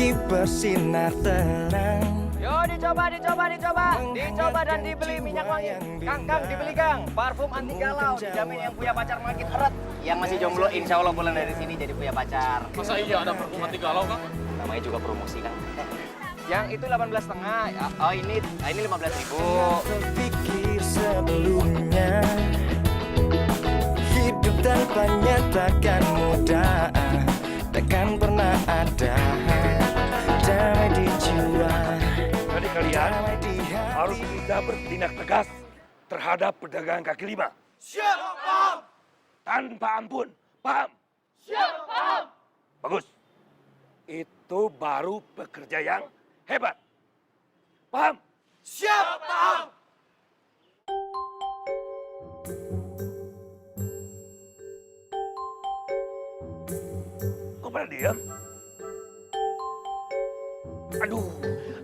pagi bersinar terang. Yo, dicoba dan dibeli minyak wangi. Kang, dibeli Kang. Parfum anti galau, dijamin yang punya pacar makin erat. Yang masih jomblo, insya Allah pulang dari sini jadi punya pacar. Masa iya ada parfum anti galau, Kang? Namanya juga promosi, Kang. Yang itu 18,5. Oh, ini 15.000. Terpikir sebelumnya, hidup tanpanya takkan mudah, takkan pernah ada damai di jiwa. Jadi kalian harus bisa bertindak tegas terhadap pedagang kaki lima. Siap, paham! Tanpa ampun, paham? Siap, paham! Bagus. Itu baru pekerja yang hebat. Paham? Siap, paham! Kok pada diam? Aduh,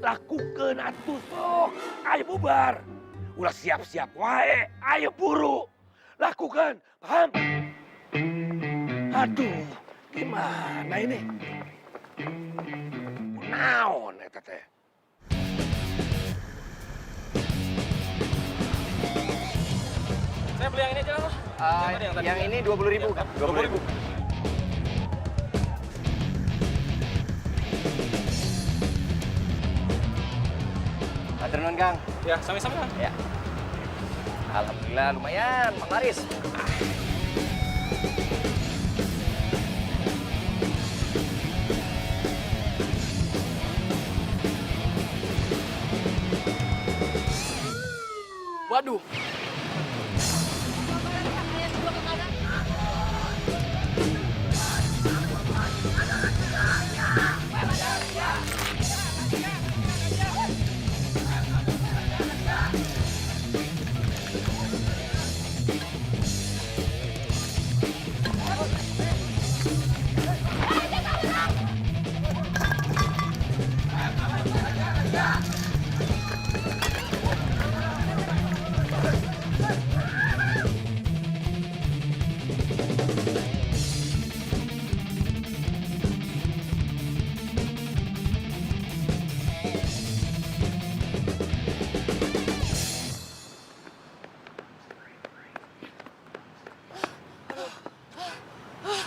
lakukan atuh sok. Ayo bubar. Ulah siap-siap wae. Ayo buru. Lakukan, paham? Aduh, gimana ini? Naon eta teh? Saya beli yang ini aja, Kang. Yang ini 20.000, Kang. 20.000. Hatur nuhun, Kang. Ya, sami-sami, Kang. Ya. Alhamdulillah lumayan, Bang Laris. Waduh.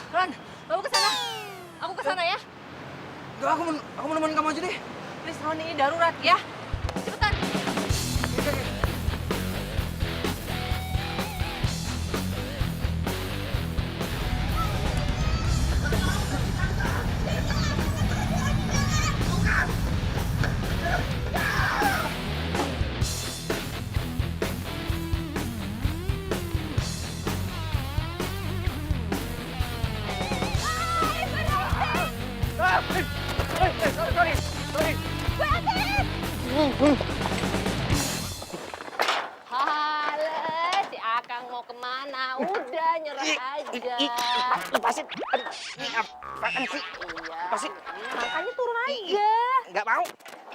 Ron, bawa ke sana. Aku ke sana ya. Enggak, aku mau nemenin kamu aja deh. Please Ron, ini darurat ya. Cepetan. Halo, si Akang mau kemana? Udah, nyerah aja. Lepasin. Aduh, ini apaan sih? Iya. Lepasin. Makanya turun aja. Nggak mau.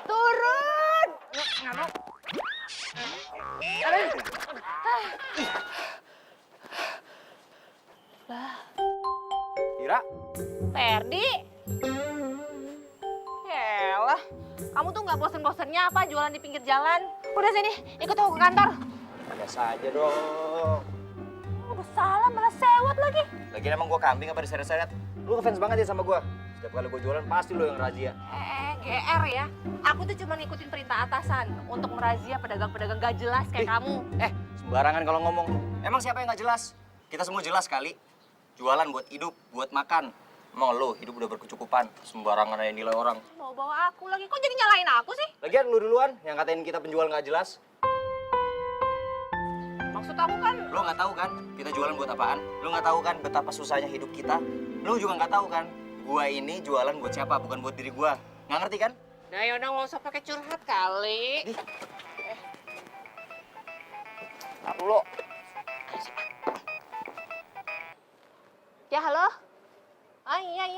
Turun. Nggak mau. Ira, Ferdi. Yalah, kamu tuh nggak bosen-bosennya apa jualan di pinggir jalan? Udah sini, ikut aku ke kantor. biasa aja dong. Udah salah, malah sewot lagi. Lagian emang gua kambing apa diseret-seret? Lu ngefans banget ya sama gua. Setiap kali gua jualan pasti lu yang razia. GR ya. Aku tuh cuma ngikutin perintah atasan untuk merazia pedagang-pedagang gak jelas kayak kamu. Sembarangan kalau ngomong. Emang siapa yang nggak jelas? Kita semua jelas kali. Jualan buat hidup, buat makan. Emang lu hidup udah berkecukupan. Sembarangan aja nilai orang. Mau bawa aku lagi, kok jadi nyalain aku sih? Lagian lu duluan yang katain kita penjual nggak jelas. Maksud aku kan, Lu nggak tahu kan kita jualan buat apaan? Lu nggak tahu kan betapa susahnya hidup kita? Lu juga nggak tahu kan gua ini jualan buat siapa, bukan buat diri gua. Nggak ngerti kan? nah yaudah nggak usah pakai curhat kali. Aku lo. Ya halo? Ah iya.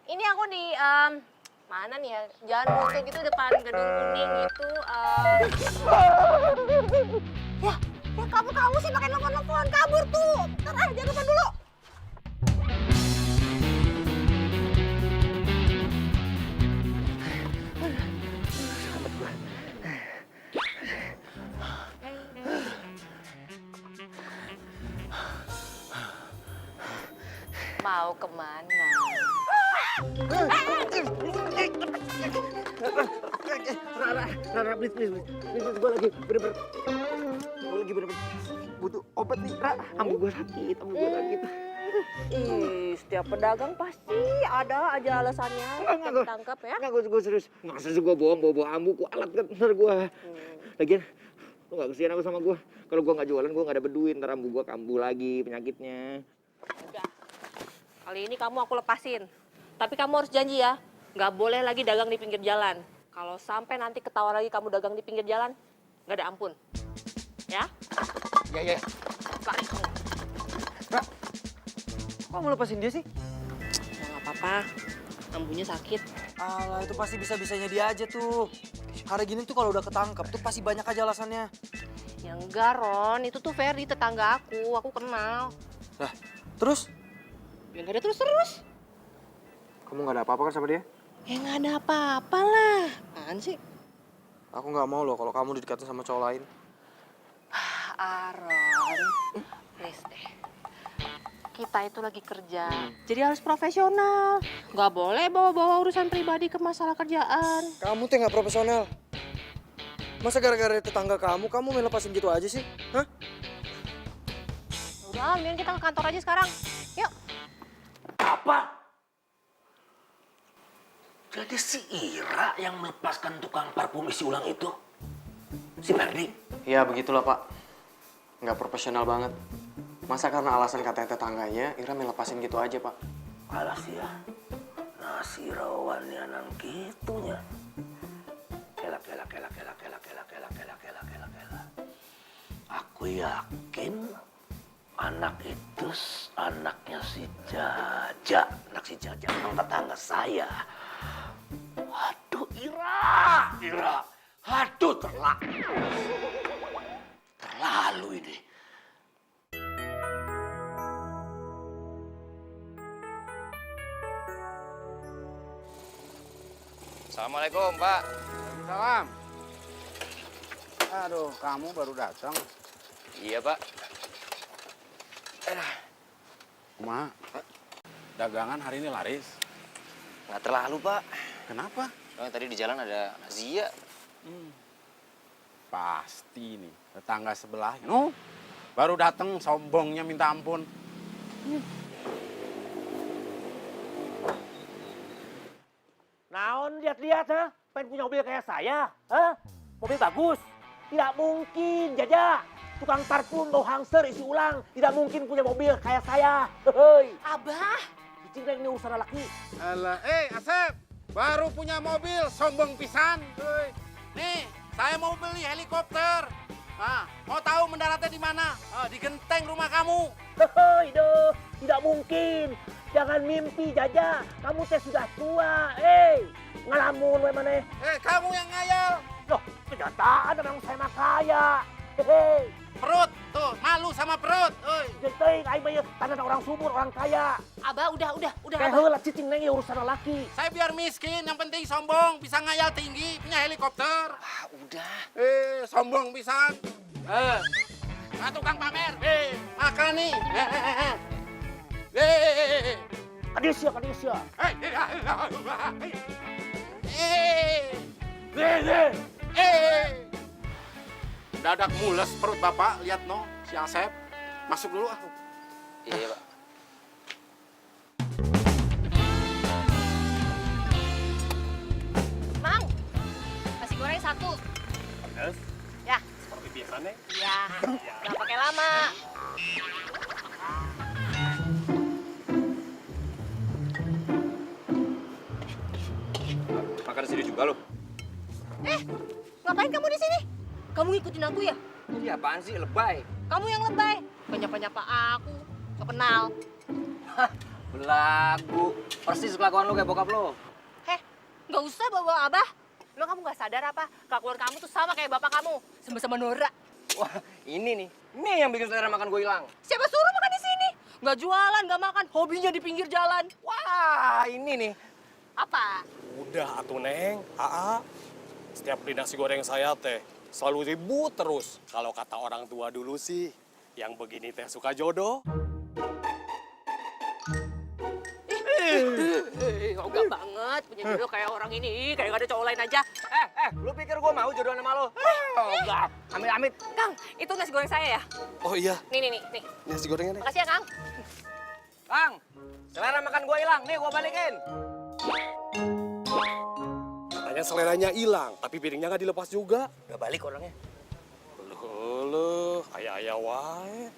Ini aku di, mana nih ya? Jalan Musuh gitu depan gedung kuning itu. Ya kamu sih pakai nelfon kabur tuh. Ntar jangan lupa dulu. mau kemana? Rara, please. Gue lagi bener-bener butuh obat nih, Ra. Ambu gue sakit. Ih, setiap pedagang pasti ada aja alasannya. Enggak. Tangkap ya. Enggak, gue serius. Enggak serius gue bohong, bawa ambu, gue alat kan ntar gue. Lagian, lu gak kesian aku sama gue. Kalau gue gak jualan, gue gak dapet duit. Ntar ambu gue kambuh lagi penyakitnya. Udah. Kali ini kamu aku lepasin. Tapi kamu harus janji ya, nggak boleh lagi dagang di pinggir jalan. Kalau sampai nanti ketahuan lagi kamu dagang di pinggir jalan, nggak ada ampun. Ya? Iya. Lari kamu. Ra, kok mau lepasin dia sih? Ya nggak apa-apa. Ambunya sakit. Alah, itu pasti bisa-bisanya dia aja tuh. Hari gini tuh kalau udah ketangkep tuh pasti banyak aja alasannya. Ya enggak, Ron. Itu tuh Ferdi, tetangga aku kenal. Lah, terus? Ya nggak ada terus-terus. Kamu nggak ada apa-apa kan sama dia? Ya nggak ada apa-apa lah. Apaan sih? Aku nggak mau loh kalau kamu didekatin sama cowok lain. Aaron, please deh. Kita itu lagi kerja, jadi harus profesional. Nggak boleh bawa-bawa urusan pribadi ke masalah kerjaan. Kamu tuh nggak profesional. Masa gara-gara tetangga kamu main lepasin gitu aja sih? Hah? Udah, mendingan kita ke kantor aja sekarang. Yuk. Apa? Jadi si Ira yang melepaskan tukang parfum isi ulang itu? Si Ferdi? Ya begitulah Pak. Nggak profesional banget. Masa karena alasan katanya tetangganya, Ira melepasin gitu aja Pak. Alas ya, nasi rawannya nang gitunya. Kela. Aku yakin anak itu anaknya si Jaja. Anak si Jaja memang tetangga saya. Aduh Ira. Aduh terlalu ini. Assalamualaikum, Pak. Salam. Aduh, kamu baru datang. Iya, Pak. Ma, dagangan hari ini laris. Nggak terlalu, Pak. Kenapa? Soalnya tadi di jalan ada razia. Pasti nih, tetangga sebelah. No, baru datang sombongnya minta ampun. Naon lihat-lihat, ha? Pengen punya mobil kayak saya, ha? Mobil bagus. Tidak mungkin, Jaja. Tukang parfum bau hangser isi ulang. Tidak mungkin punya mobil kayak saya. Hei. Abah. Cicing ini urusan laki. Alah, Asep, baru punya mobil, sombong pisan. Nih, saya mau beli helikopter. Nah, mau tahu mendaratnya di mana? Di genteng rumah kamu. Hei, doh. Tidak mungkin. Jangan mimpi, Jaja. Kamu teh sudah tua. Ngalamun we maneh. Kamu yang ngayal. Loh, kenyataan memang saya mah kaya. Hei. Perut, tuh, malu sama perut. Genteng, aing mah tanah orang subur, orang kaya. Abah, udah. Kayak Abah. heula cicing neng urusan laki. Saya biar miskin, yang penting sombong, bisa ngayal tinggi, punya helikopter. Udah. Sombong pisan. Nah, tukang pamer. Makan nih. Kadisya. Dadak mules perut bapak, lihat no, si Asep. Masuk dulu ah. Iya, Pak. Mang, nasi goreng 1. Pedas, Ya, seperti biasanya. ya. Nggak pakai lama. Makan di sini juga lo. Ngapain kamu di sini? Kamu ngikutin aku ya? Iya, apaan sih? Lebay. Kamu yang lebay. Nyapa-nyapa aku. So kenal. Belagu. Persis kelakuan lu kayak bokap lu. Nggak usah bawa abah. Lo kamu nggak sadar apa? Kelakuan kamu tuh sama kayak bapak kamu. Sama-sama Nora. Wah, ini nih. Ini yang bikin selera makan gue hilang. Siapa suruh makan di sini? Nggak jualan, nggak makan. Hobinya di pinggir jalan. Wah, ini nih. Apa? Udah atuh Neng, Setiap beli nasi goreng saya teh selalu ribut terus. Kalau kata orang tua dulu sih, yang begini teh suka jodoh. amat punya jodoh kayak orang ini, kayak gak ada cowok lain aja. Lu pikir gua mau jodohan sama lu? Enggak. Amit-amit. Kang, itu nasi goreng saya ya? Oh iya, Nih. nasi gorengnya nih. Makasih ya, Kang. Kang, selera makan gua hilang. Nih gua balikin. Katanya seleranya hilang, tapi piringnya nggak dilepas juga. Udah balik orangnya. Loh, ayah wae.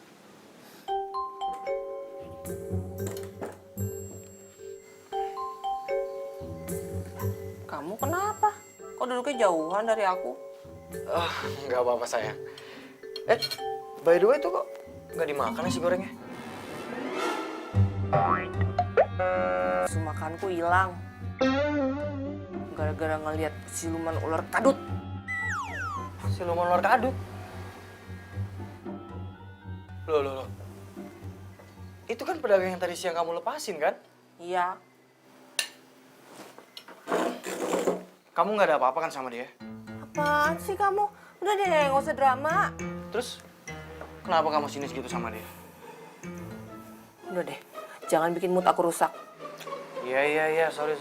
Kamu kenapa? Kok duduknya jauhan dari aku? Nggak apa-apa sayang. By the way tuh kok nggak dimakan nasi gorengnya? Nafsu makanku hilang. Gara-gara ngeliat siluman ular kadut. Siluman ular kadut. Loh. Itu kan pedagang yang tadi siang kamu lepasin kan? Iya. Kamu nggak ada apa-apa kan sama dia? Apaan sih kamu? Udah deh, nggak usah drama. Terus kenapa kamu sinis gitu sama dia? Udah deh, jangan bikin mood aku rusak. Iya, sorry.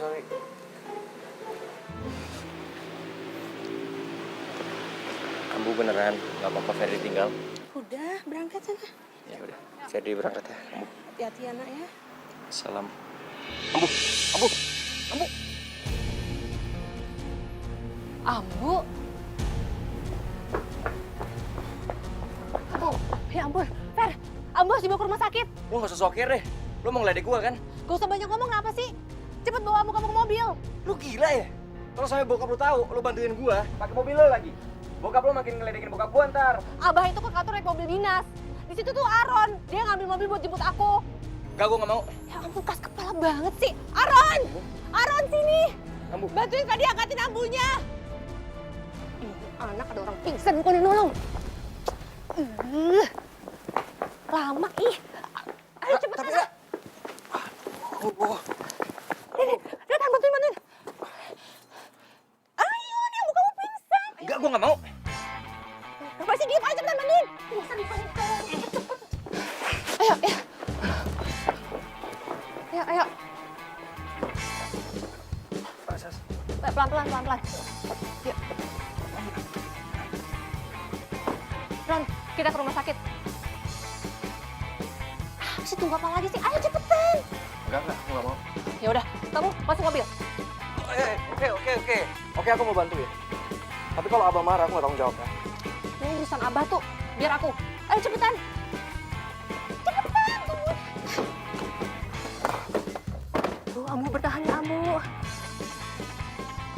Ambu beneran, nggak apa-apa Ferdi tinggal. Udah, berangkat sana. Ya udah, Ferdi berangkat ya. Ambu. Hati-hati anak ya. Salam. Ambu. Ya ampun, Fer. Ambu harus dibawa ke rumah sakit. Lu nggak usah sokir deh. Lu mau ngeledek gua kan? Gak usah banyak ngomong, kenapa sih? Cepet bawa Ambu kamu ke mobil. Lu gila ya? Kalau sampai bokap lu tahu, lu bantuin gua pakai mobil lu lagi. Bokap lu makin ngeledekin bokap gua ntar. Abah itu ke kantor naik mobil dinas. Di situ tuh Aron. Dia ngambil mobil buat jemput aku. Gak, gua nggak mau. Ya ampun, kas kepala banget sih. Aron! Aron sini! Ambu. Bantuin Ferdi angkatin ambunya. Anak ada orang pingsan, kok nolong. Lama, ih. Ayo cepet sana. Datang, bantuin. Ayo, nih ambu kamu pingsan. Enggak, gua nggak mau. Apa sih, diem aja, cepetan mandiin. Masa dipanik cepet. Ayo. Pelan-pelan. Yuk. Ron, kita ke rumah sakit. Masih tunggu apa lagi sih? Ayo cepetan. Enggak, aku nggak mau. Ya udah, kamu masuk mobil. Oke. Oke, aku mau bantu ya. Tapi kalau abah marah, aku nggak tanggung jawab ya. Ini urusan Abah tuh, biar aku. Ayo cepetan. Cepetan, tunggu. Tuh, Ambu bertahan ya, Ambu.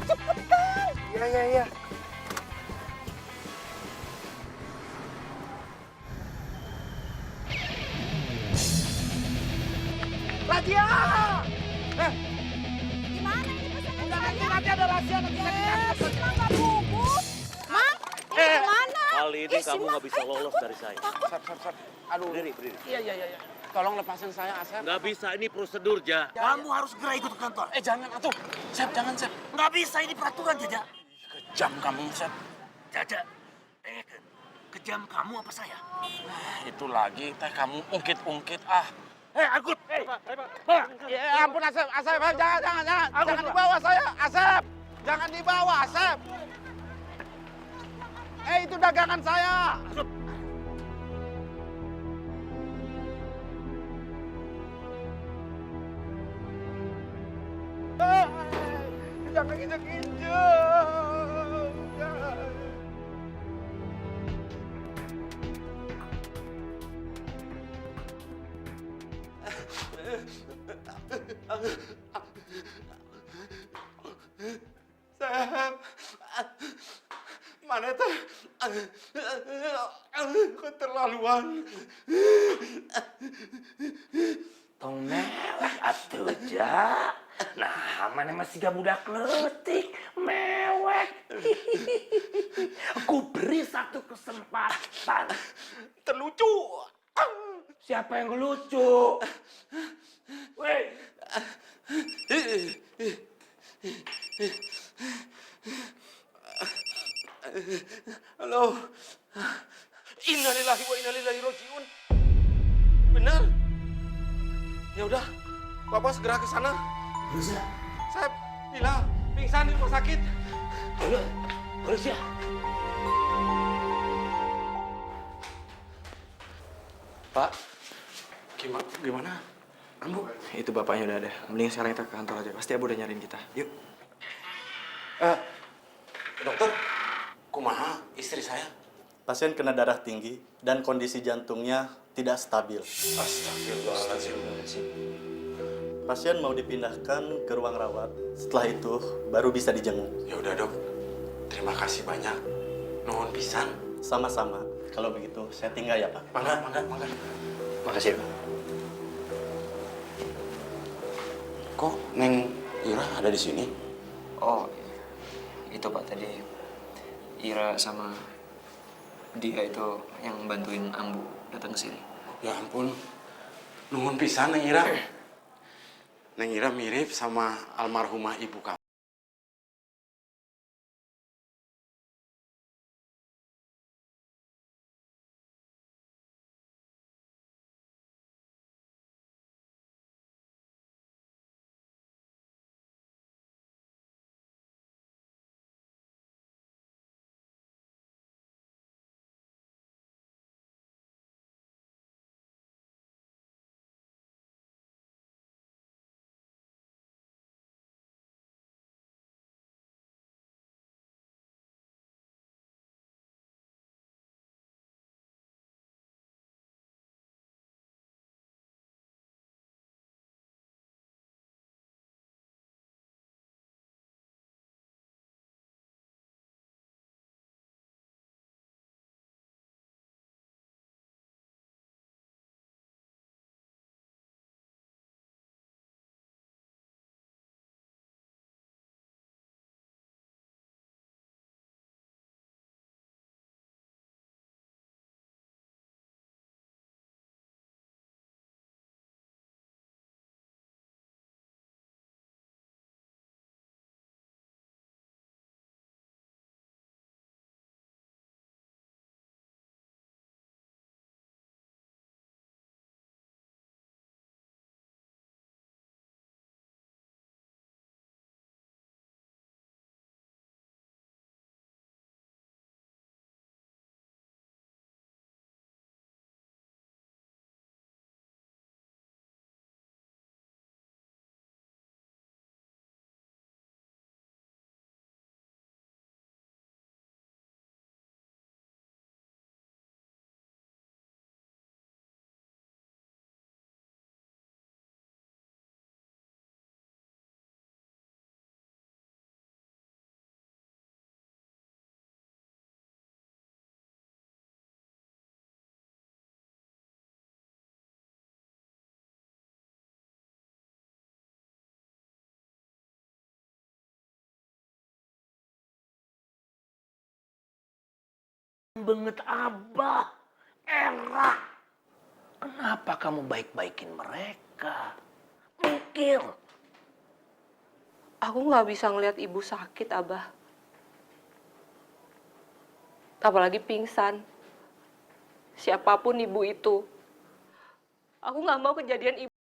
Cepetan. Iya. Razia! Gimana ini pesannya? Nanti ada razia nanti Emang nggak bungkus? Mak, ini gimana? Kali ini kamu nggak bisa lolos dari saya. Sep. Aduh. Berdiri. Iya. Tolong lepasin saya, Asep. Nggak bisa, ini prosedur, Ja. Kamu harus segera ikut ke kantor. Jangan atuh. Sep, jangan, Sep. Nggak bisa, ini peraturan, Jaja. Kejam kamu, Sep. Jaja, kejam kamu apa saya? Itu lagi teh kamu ungkit-ungkit ah. Angkut! Ya ampun Asep, jangan dibawa saya, Asep. Jangan dibawa, Asep. Itu dagangan saya. Jangan injek-injek. Sep, mana teh? Keterlaluan. Tong mewek atuh, Ja. Nah, mana masih gak budak letik, mewek. Aku beri satu kesempatan. Terlucu. Siapa yang lucu? Weh. Halo. Innalillahi wa inna ilaihi rajiun. Benar? Ya udah, Bapak segera ke sana. Bisa. Sep, Hilang, pingsan di rumah sakit. Polisi ya? Pak, gimana? Ambu? Itu bapaknya udah ada. Mending sekarang kita ke kantor aja. Pasti Abu udah nyariin kita. Yuk. Dokter, kumaha istri saya? Pasien kena darah tinggi dan kondisi jantungnya tidak stabil. Astagfirullahaladzim. Pasien mau dipindahkan ke ruang rawat. Setelah itu baru bisa dijenguk. Ya udah dok, terima kasih banyak. Nuhun pisan. Sama-sama. Kalau begitu saya tinggal ya Pak. Mangga. Makasih, Bang. Kok Neng Ira ada di sini? Oh, itu Pak tadi. Ira sama dia itu yang bantuin Ambu datang ke sini. Ya ampun, nuhun pisan Neng Ira. Neng Ira mirip sama almarhumah ibu kamu. Banget Abah, Era. Kenapa kamu baik-baikin mereka? Mikir. Aku nggak bisa ngelihat ibu sakit, Abah. Apalagi pingsan. Siapapun ibu itu. Aku nggak mau kejadian ibu.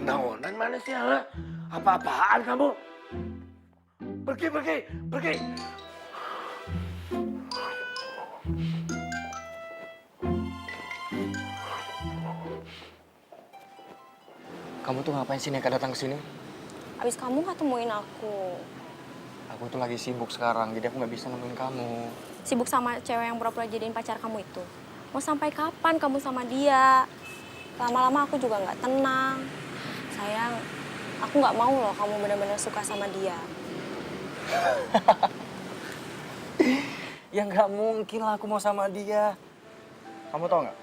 Naonan mana sih, ha? Apa-apaan kamu? Pergi. Kamu tuh ngapain sih Neka datang ke sini? Abis kamu nggak temuin aku. Aku tuh lagi sibuk sekarang, jadi aku nggak bisa nemuin kamu. Sibuk sama cewek yang pura-pura jadiin pacar kamu itu. Mau sampai kapan kamu sama dia? Lama-lama aku juga nggak tenang. Sayang, aku nggak mau loh kamu benar-benar suka sama dia. Ya nggak mungkin lah aku mau sama dia. Kamu tau nggak?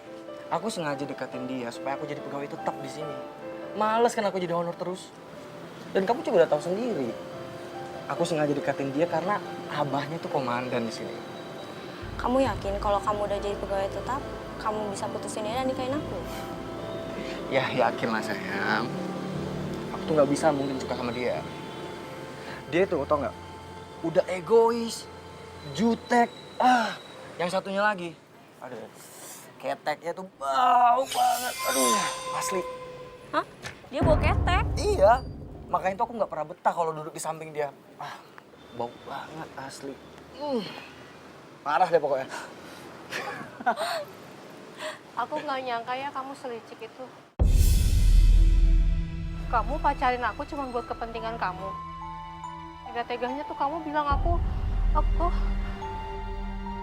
Aku sengaja deketin dia supaya aku jadi pegawai tetap di sini. Males kan aku jadi honor terus. Dan kamu juga udah tahu sendiri. Aku sengaja deketin dia karena abahnya tuh komandan di sini. Kamu yakin kalau kamu udah jadi pegawai tetap, kamu bisa putusin dia dan nikahin aku? Ya yakin lah sayang. Aku tuh nggak bisa mungkin suka sama dia. Dia tuh tau nggak? Udah egois, jutek. Yang satunya lagi, aduh, keteknya tuh bau banget. Aduh, asli. Hah? Dia bawa ketek? Iya, makanya tuh aku nggak pernah betah kalau duduk di samping dia. Bau banget asli. Parah deh pokoknya. Aku nggak nyangka ya kamu selicik itu. Kamu pacarin aku cuma buat kepentingan kamu. Tega-teganya tuh kamu bilang aku...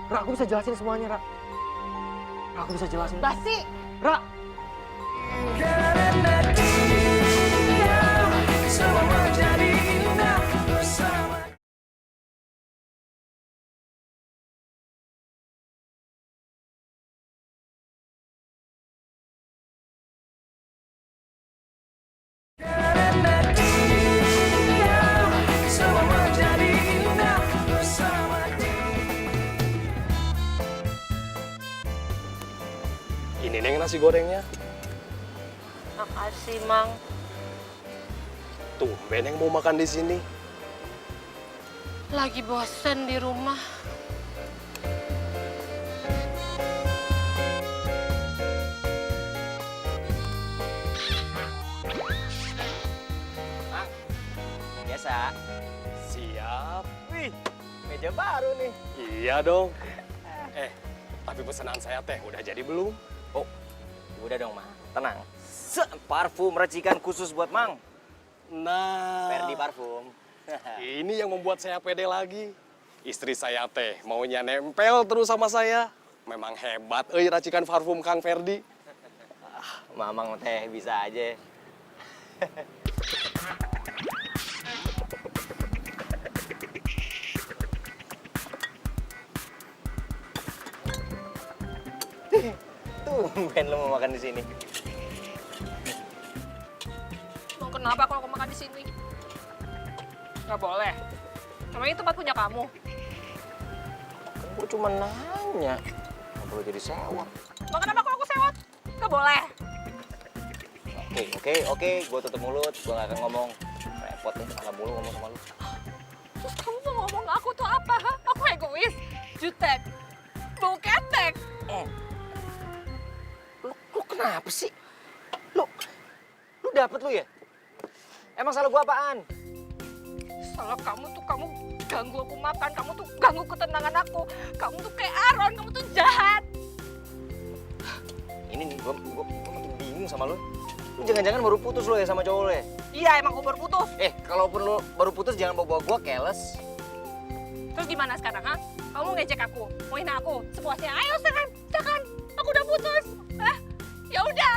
Ra, aku bisa jelasin semuanya, Ra. Ra, aku bisa jelasin. Basi! Ra! Karena dia semua jadi indah bersama. Karena dia semua jadi indah bersama dia. Ini Neng nasi gorengnya. Makasih, Mang. Tumben yang mau makan di sini. Lagi bosen di rumah. Mang, biasa. Siap. Wih, meja baru nih. Iya dong. Tapi pesanan saya teh udah jadi belum? Oh, udah dong, Mang. Tenang. Parfum racikan khusus buat Mang. Nah, Ferdi Parfum. ini yang membuat saya pede lagi. Istri saya teh maunya nempel terus sama saya. Memang hebat, racikan parfum Kang Ferdi. Mamang teh bisa aja. Tumben lo mau makan di sini. Mau kenapa kalau aku makan di sini? Nggak boleh. Namanya itu tempat punya kamu. Kan gue cuma nanya. Nggak perlu jadi sewot. Mau kenapa kalau aku sewot? Nggak boleh. Oke. Gue tutup mulut. Gue nggak akan ngomong. Repot nih, salah mulu ngomong sama lu. Terus kamu mau ngomong aku tuh apa? Ha? Aku egois, jutek, bau ketek. Lu kenapa sih? Lu dapet lu ya? Emang salah gua apaan? Salah kamu tuh, kamu ganggu aku makan, kamu tuh ganggu ketenangan aku. Kamu tuh kayak Aaron, kamu tuh jahat. Ini nih, gua makin bingung sama lu. Lu jangan-jangan baru putus lu ya sama cowok lu ya? Iya, emang aku baru putus. Kalaupun lu baru putus jangan bawa gua keles. Terus gimana sekarang, ha? Kamu ngejek aku, mau hina aku, sepuasnya. Ayo, silakan. Aku udah putus. Ya udah.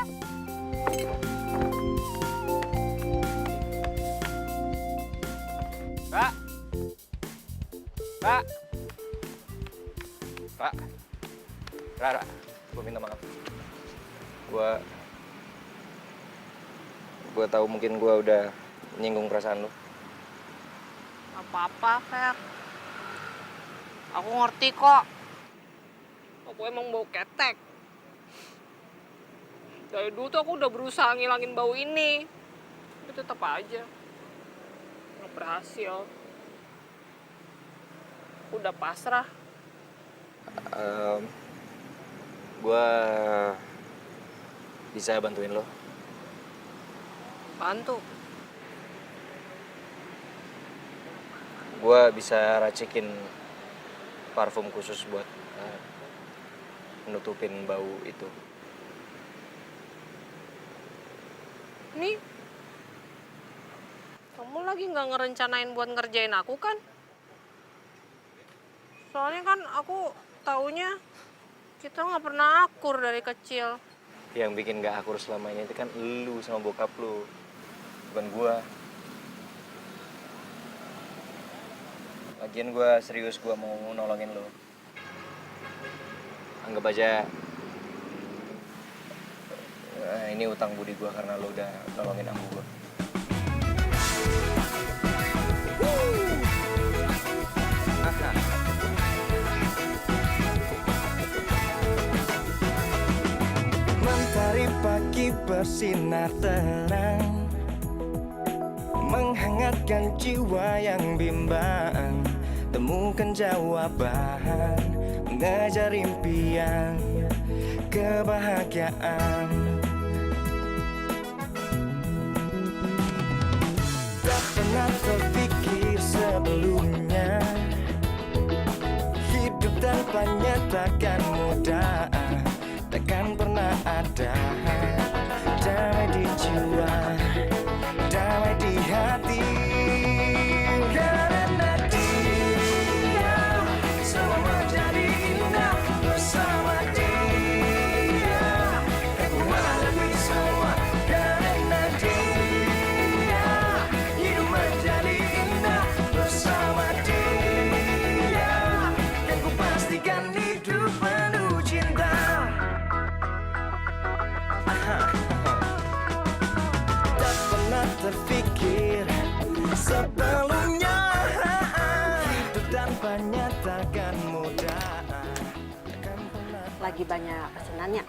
Ra, gua minta maaf. Gua tahu mungkin gua udah menyinggung perasaan lu. Apa-apa, Fer. Aku ngerti kok. Aku emang bau ketek. Dari dulu tuh aku udah berusaha ngilangin bau ini. Tapi tetap aja. Nggak berhasil. Aku udah pasrah. Gua bisa bantuin lo. Bantu. Gua bisa racikin parfum khusus buat nutupin bau itu. Nih, kamu lagi nggak ngerencanain buat ngerjain aku kan? Soalnya kan aku taunya kita nggak pernah akur dari kecil. Yang bikin gak akur selama ini itu kan lu sama bokap lu, bukan gua. Lagian gua serius, gua mau nolongin lu. Anggap aja ini utang budi gua karena lu udah nolongin ambu gua. Mentari pagi bersinar terang, menghangatkan jiwa yang bimbang. Temukan jawaban, mengejar impian, kebahagiaan. Tak pernah terpikir sebelumnya, hidup tanpanya takkan mudah. Takkan pernah ada damai di jiwa, damai di hati. Karena dia semua menjadi indah bersama dia. Aku menghadapi semua karena dia. Hidup menjadi indah bersama dia. Dan ku pastikan hidup penuh cinta. Tak pernah terpikir sebelumnya, hidup tanpanya takkan mudah. Lagi banyak pesenannya.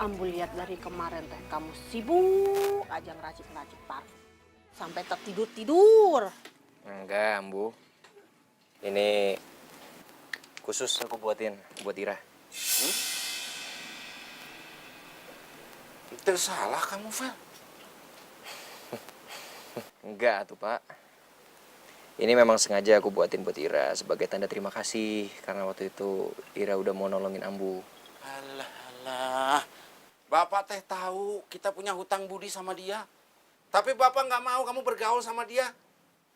Ambu lihat dari kemarin teh kamu sibuk aja ngeracik-racik parfum. Sampai tertidur-tidur. Enggak, Ambu. Ini khusus aku buatin buat Ira. Itu salah kamu, Fel. Enggak tuh, Pak. Ini memang sengaja aku buatin buat Ira sebagai tanda terima kasih karena waktu itu Ira udah mau nolongin Ambu. Alah. Bapak teh tahu kita punya hutang budi sama dia. Tapi Bapak nggak mau kamu bergaul sama dia.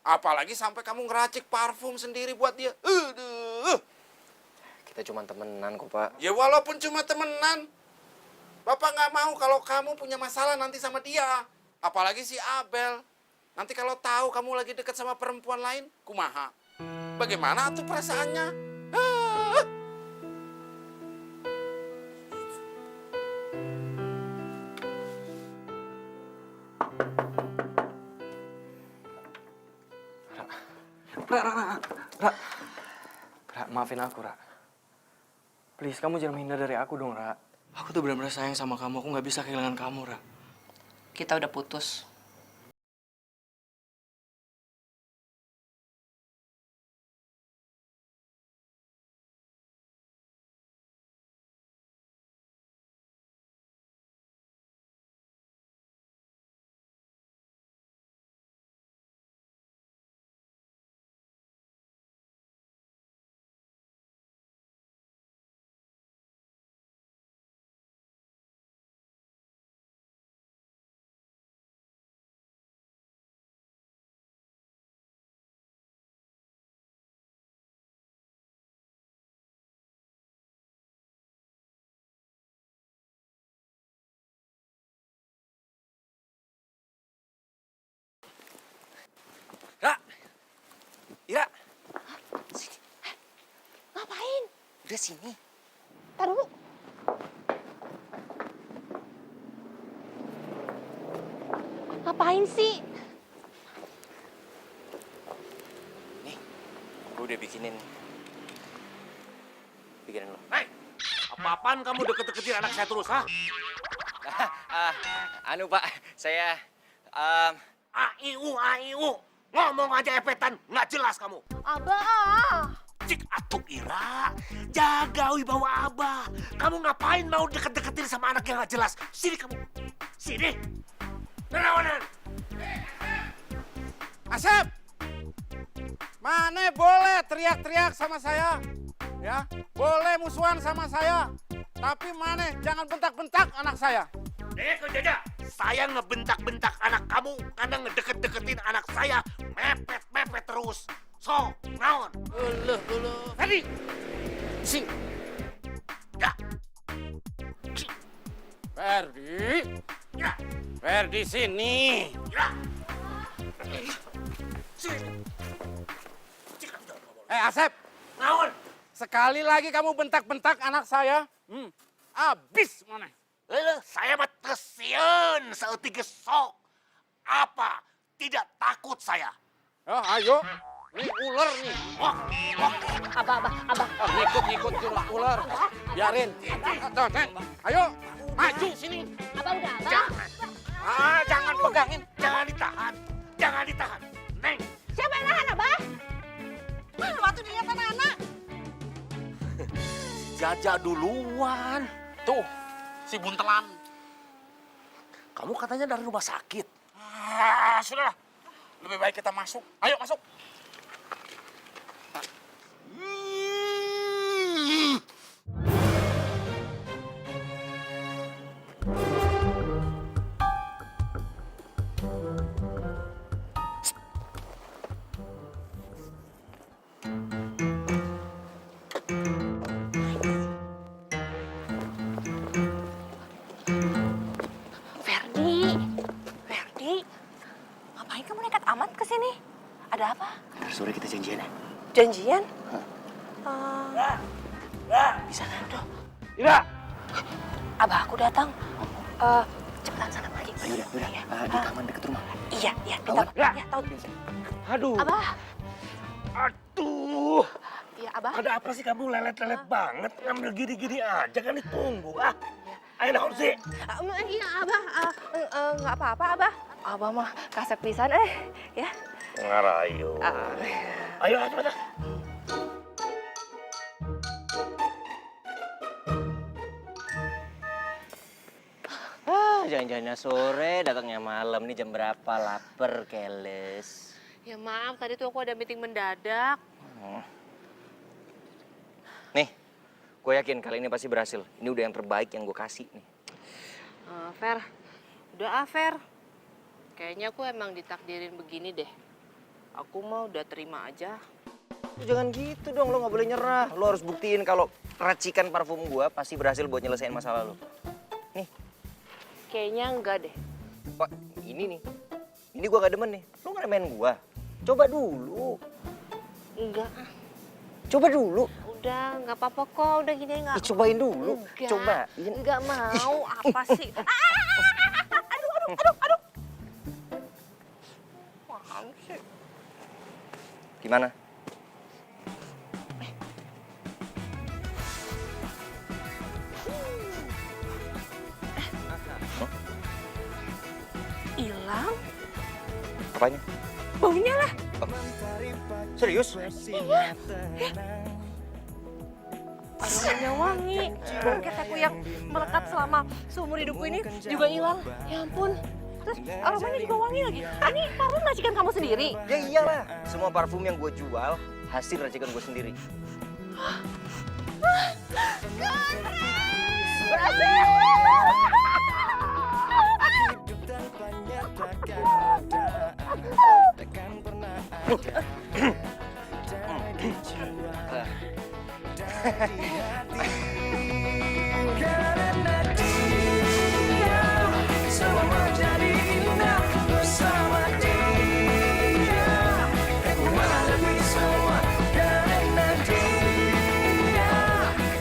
Apalagi sampai kamu ngeracik parfum sendiri buat dia. Aduh. Kita cuma temenan kok, Pak. Ya walaupun cuma temenan. Bapak nggak mau kalau kamu punya masalah nanti sama dia. Apalagi si Abel. Nanti kalau tahu kamu lagi dekat sama perempuan lain, kumaha? Bagaimana tuh perasaannya? Ah. Ra, maafin aku, Ra. Please, kamu jangan menghindar dari aku dong, Ra. Aku tuh benar-benar sayang sama kamu. Aku nggak bisa kehilangan kamu, Ra. Kita udah putus. Ra! Ira! Sini. Ngapain? Udah sini. Tar dulu. Ngapain sih? Nih, gue udah bikinin lo. Hei, apa-apaan kamu deket-deketin anak saya terus, ha? Anu, Pak, saya... AIU. Ngomong aja epetan, nggak jelas kamu. Abah. Cik atuh Ira, jaga wibawa Abah. Kamu ngapain mau deket-deketin sama anak yang nggak jelas? Sini kamu, sini. Nerawanan. Asep! Mana boleh teriak-teriak sama saya. Ya, boleh musuhan sama saya. Tapi mana jangan bentak-bentak anak saya. Kau Jaja, saya ngebentak-bentak anak kamu karena ngedeket-deketin anak saya. Mepet-mepet terus. So, naon? Tadi, sing. Ya. Ferdi. Ya. Ferdi sini. Ya. Asep. Naon? Sekali lagi kamu bentak-bentak anak saya. Abis mana? Saya mah tesieun saeutik ge sok. Apa? Tidak takut saya. Oh, ayo. Ini ular nih. Abah. Ngikut ular. Biarin. Tuh, Neng. Ayo. Maju sini. Abah udah, Abah. Jangan. Jangan pegangin. Jangan ditahan. Jangan ditahan. Neng. Siapa yang nahan, Abah? Mana waktu dilihat anak-anak? Jaja duluan. Tuh, si buntelan. Kamu katanya dari rumah sakit. Sudahlah. Lebih baik kita masuk. Ayo masuk. Ferdi, ngapain kamu nekat amat ke sini? Ada apa? Ntar sore kita janjian ya. Janjian? Bisa kan? Aduh, Ira, abah aku datang. Cepetan sana pergi. Udah. Di taman deket rumah. Iya, di Tahu taman. kan? Iya, tahu. aduh, Abah, aduh. iya abah. Ada apa sih kamu lelet-lelet banget? Ngambil gini-gini aja kan ditunggu. Ayo naon sih? Iya abah, nggak apa-apa abah. Abah mah kasep pisan ya. Ngarayu. Ayo cepetan. Jangan-jangan sore, datangnya malam. Nih jam berapa? Laper, keles. Ya maaf, tadi tuh aku ada meeting mendadak. Nih, gue yakin kali ini pasti berhasil. Ini udah yang terbaik yang gue kasih nih. Fer, udah Fer. Kayaknya aku emang ditakdirin begini deh. Aku mah udah terima aja. Jangan gitu dong, lo gak boleh nyerah. Lo harus buktiin kalau racikan parfum gue pasti berhasil buat nyelesain masalah lo. Nih. Kayaknya enggak deh. Pak, ini nih. Ini gue gak demen nih. Lo ngeremehin gue. Coba dulu. Enggak. Coba dulu. Udah, nggak apa-apa kok. Udah gini nggak. Cobain dulu. Enggak. Cobain. Nggak mau. Apa sih? Aduh. Apaan sih? Gimana? Hilang? Apanya? Baunya lah. Serius? Aromanya wangi. Bau ketekku yang melekat selama seumur hidupku ini juga hilang. Ya ampun. Terus aromanya juga wangi lagi. Ini parfum racikan kamu sendiri? Ya iyalah. Semua parfum yang gue jual hasil racikan gue sendiri. Berhasil! Karena dia semua menjadi indah bersama dia. Aku menghadapi semua karena dia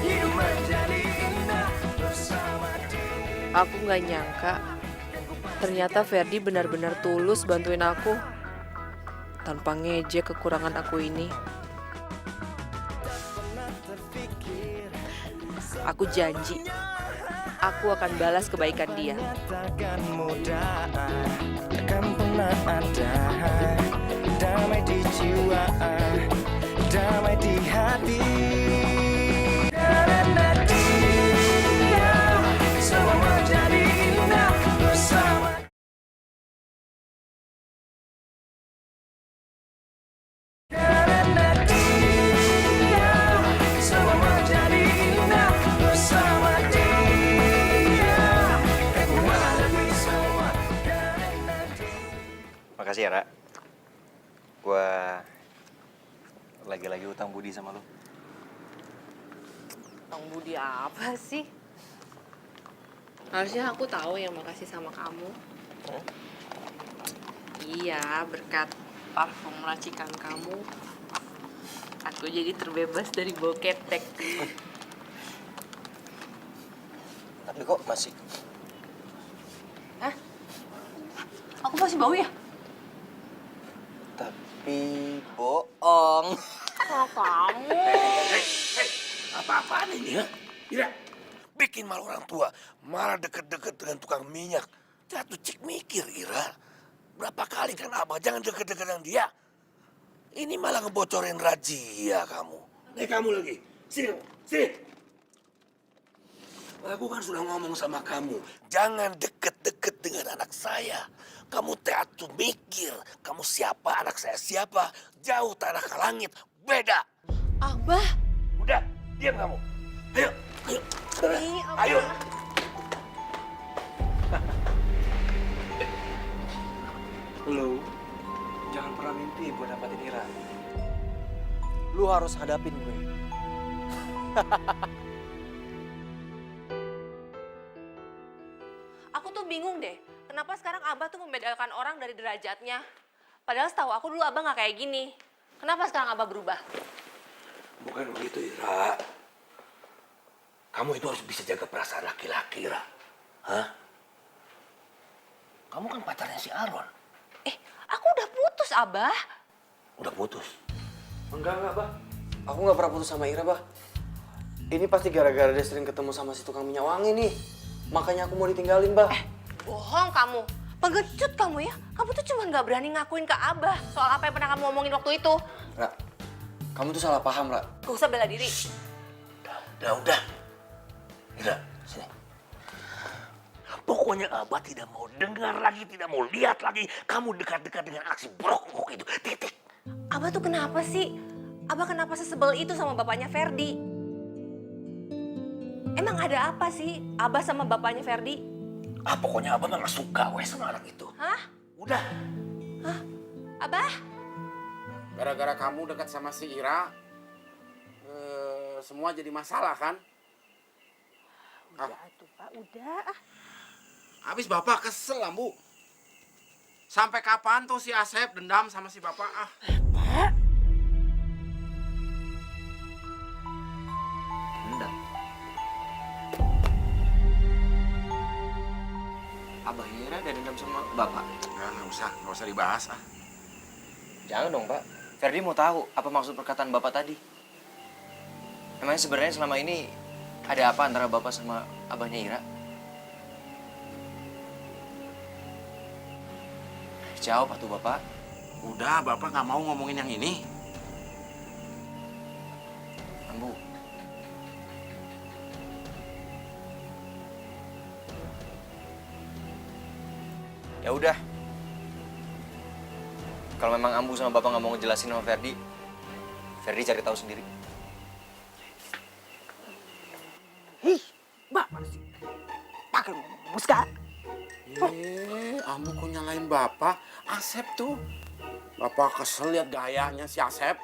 hidup menjadi indah bersama dia. Aku nggak nyangka. Ternyata Ferdi benar-benar tulus bantuin aku. Tanpa ngejek kekurangan aku ini. Aku janji, aku akan balas kebaikan dia. Takkan mudah, takkan pernah ada damai di jiwa, damai di hati. Karena dia semua menjadi indah bersama. Karena dia semua menjadi indah bersama dia. Aku menghadapi semua karena dia. Makasih ya, Ra. Gua lagi-lagi utang budi sama lo. Bang Budi apa sih? Harusnya aku tahu yang makasih sama kamu. Iya, berkat parfum racikan kamu, aku jadi terbebas dari bau ketek. Tapi kok masih... Hah? Aku masih bau ya? Tapi bohong. Oh, kamu. Apa-apaan ini ya? Ira, bikin malu orang tua, malah deket-deket dengan tukang minyak. Jatuh cik mikir, Ira. Berapa kali kan Abah jangan deket-deket dengan dia. Ini malah ngebocorin rahasia kamu. Kamu lagi. Sini, sini. Aku kan sudah ngomong sama kamu, jangan deket-deket dengan anak saya. Kamu teatu mikir, kamu siapa, anak saya siapa. Jauh tanah ke langit, beda. Abah. Udah, diam kamu. Ayo, ayo. Ih, Abah. Ayo. Lu jangan pernah mimpi buat dapatin Ira. Lu harus hadapin gue. Aku tuh bingung deh, kenapa sekarang Abah tuh membedakan orang dari derajatnya. Padahal setahu aku dulu Abah nggak kayak gini. Kenapa sekarang Abah berubah? Bukan begitu, Ira. Kamu itu harus bisa jaga perasaan laki-laki, Ira. Hah? Kamu kan pacarnya si Aaron. Aku udah putus, Abah. Udah putus. Enggak, Bah. Aku nggak pernah putus sama Ira, Bah. Ini pasti gara-gara dia sering ketemu sama si tukang minyak wangi nih. Makanya aku mau ditinggalin, Bah. Bohong kamu. Pengecut kamu ya. Kamu tuh cuma nggak berani ngakuin ke Abah soal apa yang pernah kamu omongin waktu itu. Ra, kamu tuh salah paham, Ra. Gak usah bela diri. Udah. Ira, sini. Pokoknya Abah tidak mau dengar lagi, tidak mau lihat lagi kamu dekat-dekat dengan aksi brok-brok itu. Titik. Abah tuh kenapa sih? Abah kenapa sesebel itu sama bapaknya Ferdi? Emang ada apa sih Abah sama bapaknya Ferdi? Pokoknya Abah nggak suka sama anak itu. Hah? Udah. Hah? Abah? Gara-gara kamu dekat sama si Ira, semua jadi masalah kan? Udah tuh Pak, udah. Habis Bapak kesel, Bu. Sampai kapan tuh si Asep dendam sama si Bapak? Dendam. Abah Ira ada dendam sama Bapak? Nggak usah dibahas. Jangan dong, Pak. Ferdi mau tahu apa maksud perkataan Bapak tadi. Emangnya sebenarnya selama ini ada apa antara Bapak sama abahnya Ira? Jawab atuh Bapak. Udah, Bapak nggak mau ngomongin yang ini. Ambu. Ya udah. Kalau memang Ambu sama Bapak nggak mau ngejelasin sama Ferdi, Ferdi cari tahu sendiri. Mbak, mana sih? Pakai ngomong sekarang. Ambu kok nyalain Bapak? Asep tuh. Bapak kesel lihat gayanya si Asep.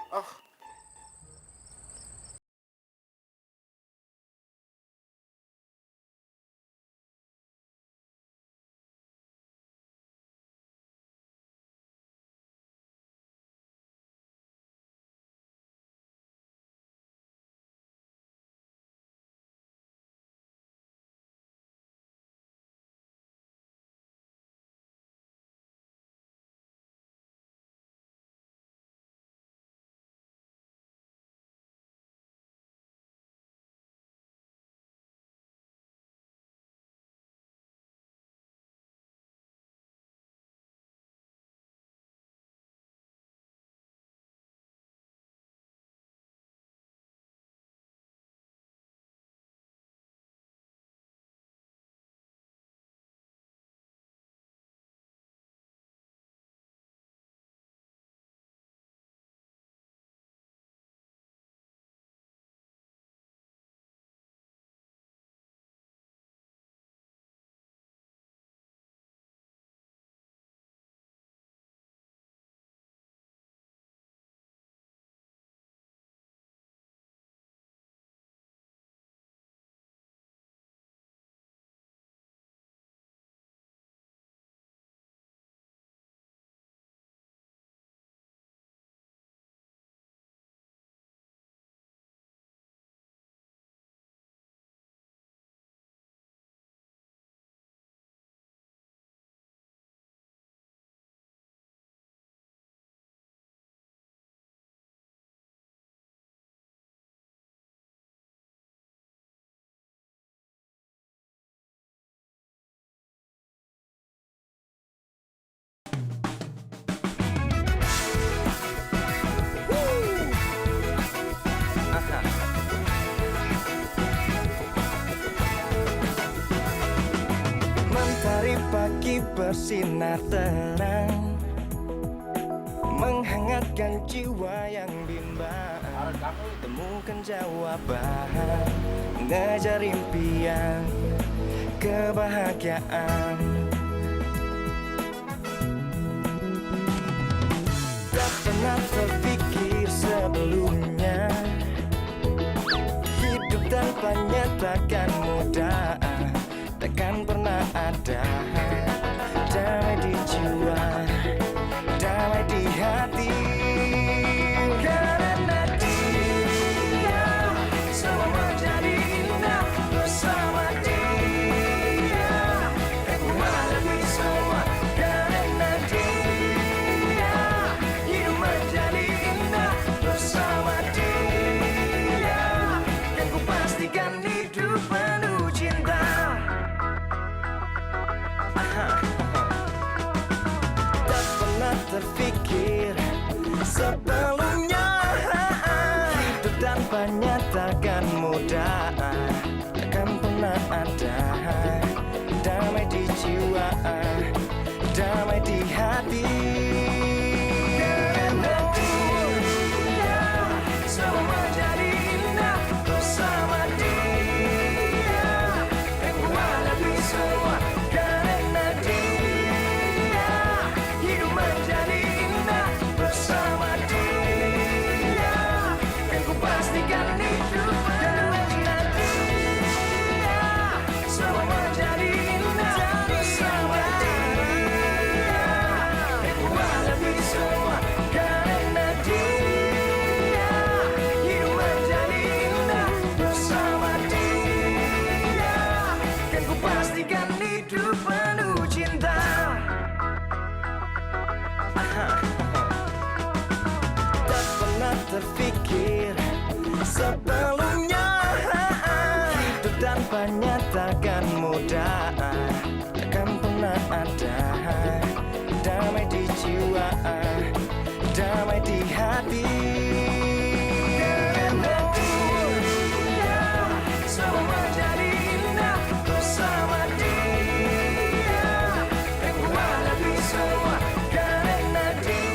pagi bersinar terang, menghangatkan jiwa yang bimbang. Temukan jawaban, mengejar impian, kebahagiaan. Tak pernah terpikir sebelumnya, hidup tanpanya takkan mudah, takkan pernah ada damai di jiwa, damai di hati. Karena dia semua menjadi indah bersama dia, kan ku hadapi semua. Karena dia hidup menjadi indah bersama dia, kan ku pastikan hidup penuh cinta. Tak pernah terpikir sebelumnya, hidup tanpanya takkan mudah, takkan pernah ada damai di jiwa, damai di hati. Karena dia semua menjadi indah bersama dia, kan ku hadapi semua. Karena dia hidup menjadi indah bersama dia, kan ku pastikan hidup. Karena dia semua menjadi indah bersama dia, kan ku hadapi semua. Karena dia hidup menjadi indah bersama dia, kan ku pastikan hidup penuh cinta. Tak pernah terpikir sebelumnya, hidup tanpanya takkan mudah, takkan pernah ada damai di jiwa, damai di hati. Karena dia semua menjadi indah bersama dia, kan ku hadapi semua. Karena dia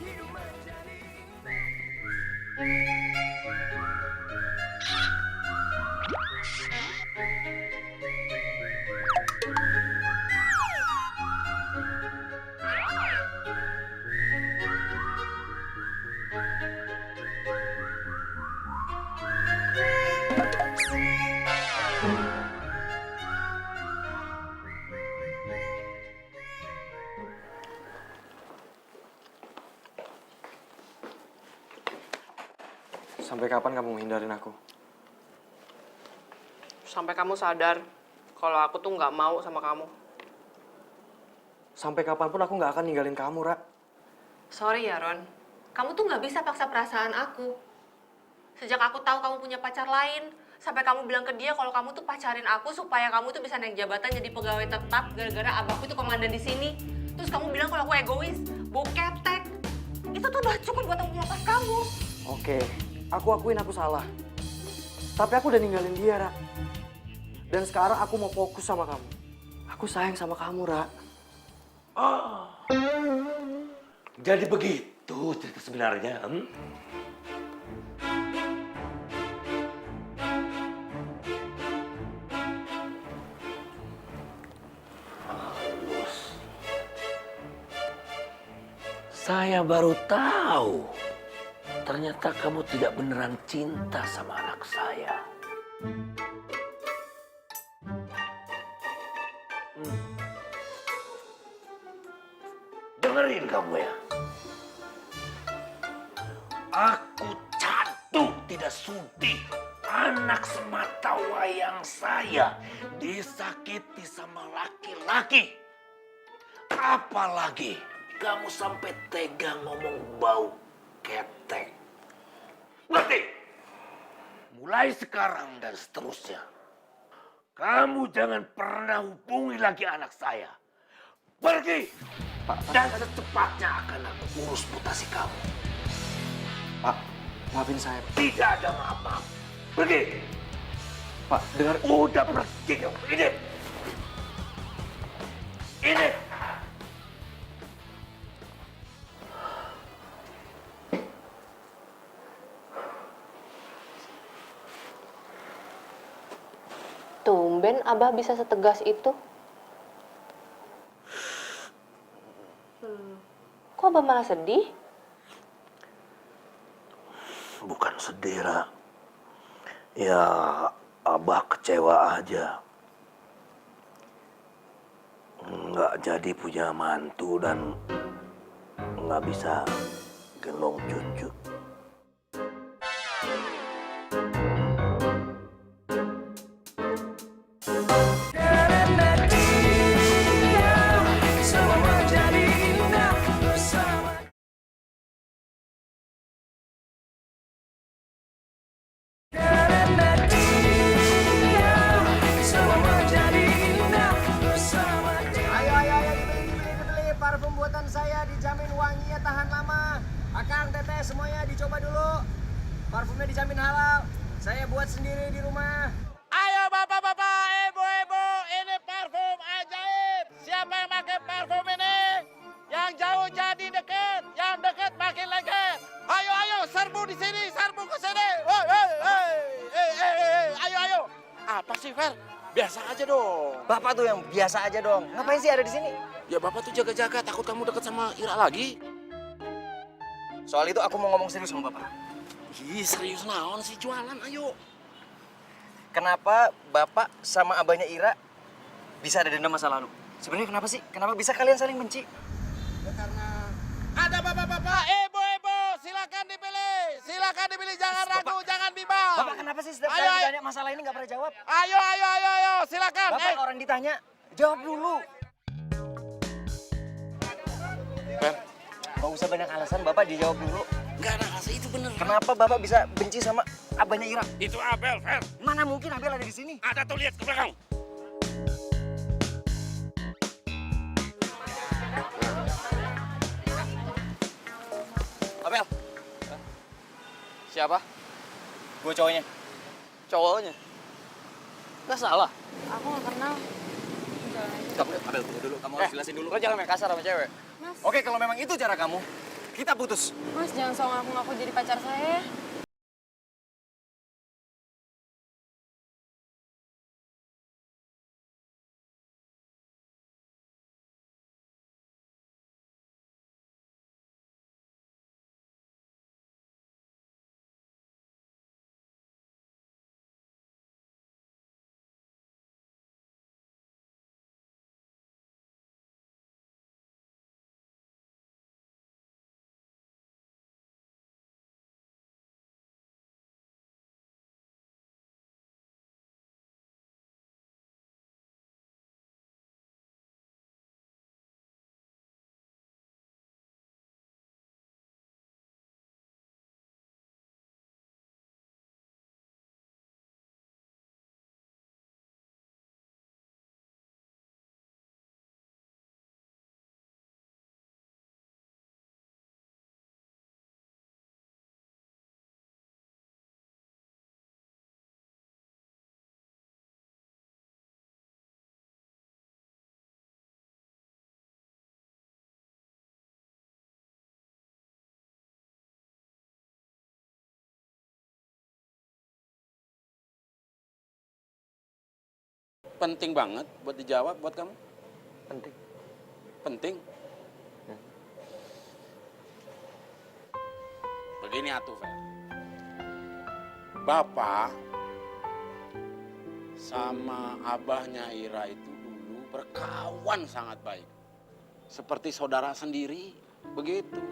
hidup menjadi Sampai kapan kamu menghindarin aku? Sampai kamu sadar kalau aku tuh nggak mau sama kamu. Sampai kapanpun aku nggak akan ninggalin kamu, Ra. Sorry ya, Ron. Kamu tuh nggak bisa paksa perasaan aku. Sejak aku tahu kamu punya pacar lain, sampai kamu bilang ke dia kalau kamu tuh pacarin aku supaya kamu tuh bisa naik jabatan jadi pegawai tetap gara-gara abahku tuh komandan di sini. Terus kamu bilang kalau aku egois, bau ketek. Itu tuh udah cukup buat aku melepas kamu. Oke, aku akuin aku salah. Tapi aku udah ninggalin dia, Ra. Dan sekarang aku mau fokus sama kamu. Aku sayang sama kamu, Ra. Oh, jadi begitu cerita sebenarnya. Halus. Saya baru tahu. Ternyata kamu tidak beneran cinta sama anak saya. Dengerin kamu ya. Aku cantik tidak sudi anak semata wayang saya disakiti sama laki-laki. Apalagi kamu sampai tega ngomong bau ketek. Ngerti? Mulai sekarang dan seterusnya, kamu jangan pernah hubungi lagi anak saya. Pergi! Dan secepatnya akan aku urus mutasi kamu. Pak, maafin saya. Tidak ada maaf-maaf. Pergi! Pak, dengar. Udah pergi kamu. Ini. tumben Abah bisa setegas itu? Kok Abah malah sedih? Bukan sedih, Ra. Ya, Abah kecewa aja. Nggak jadi punya mantu dan nggak bisa gendong cucu. Karena dia semua jadi indah bersama. Karena dia semua jadi indah bersama dia. Ayo, dibeli. Parfum buatan saya dijamin wanginya tahan lama. Akang, teteh, semuanya dicoba dulu. Parfumnya dijamin halal. Saya buat sendiri di rumah. Ayo bapak-bapak, ibu-ibu, ini parfum ajaib. Siapa yang pakai parfum ini? Yang jauh jadi deket, yang deket makin lengket. Ayo, serbu di sini, serbu ke sini. Ayo. Apa sih, Fer? Biasa aja dong. Bapak tuh yang biasa aja dong. Ngapain sih ada di sini? Ya bapak tuh jaga-jaga, takut kamu deket sama Ira lagi. Soal itu aku mau ngomong serius sama bapak. Ih, serius naon sih jualan, ayo. Kenapa bapak sama abahnya Ira bisa ada dendam masa lalu? Sebenarnya kenapa sih? Kenapa bisa kalian saling benci? Ya karena ada bapak-bapak, ibu-ibu, silakan dipilih, jangan ragu, jangan bimbang. Bapak kenapa sih setiap kali Ayo. ditanya masalah ini nggak pernah jawab? Ayo, silakan. Bapak orang ditanya, jawab dulu. Fer, Nggak usah banyak alasan, bapak dijawab dulu. nggak ada rasa itu bener. Kenapa bapak bisa benci sama abahnya Ira? Itu Abel, Fer. Mana mungkin Abel ada di sini? Ada tuh, lihat ke belakang. Abel, Siapa? gue cowoknya. Cowoknya. Nggak salah. Aku nggak kenal. Abel, tunggu dulu. Kamu harus jelasin dulu. Lo jangan main kasar sama cewek. Mas, Oke, kalau memang itu cara kamu, kita putus. Mas jangan sok ngaku-ngaku jadi pacar saya ya. Penting banget buat dijawab buat kamu. Penting. Penting. Begini atuh, Fer. Bapak sama abahnya Ira itu dulu berkawan sangat baik. Seperti saudara sendiri, begitu.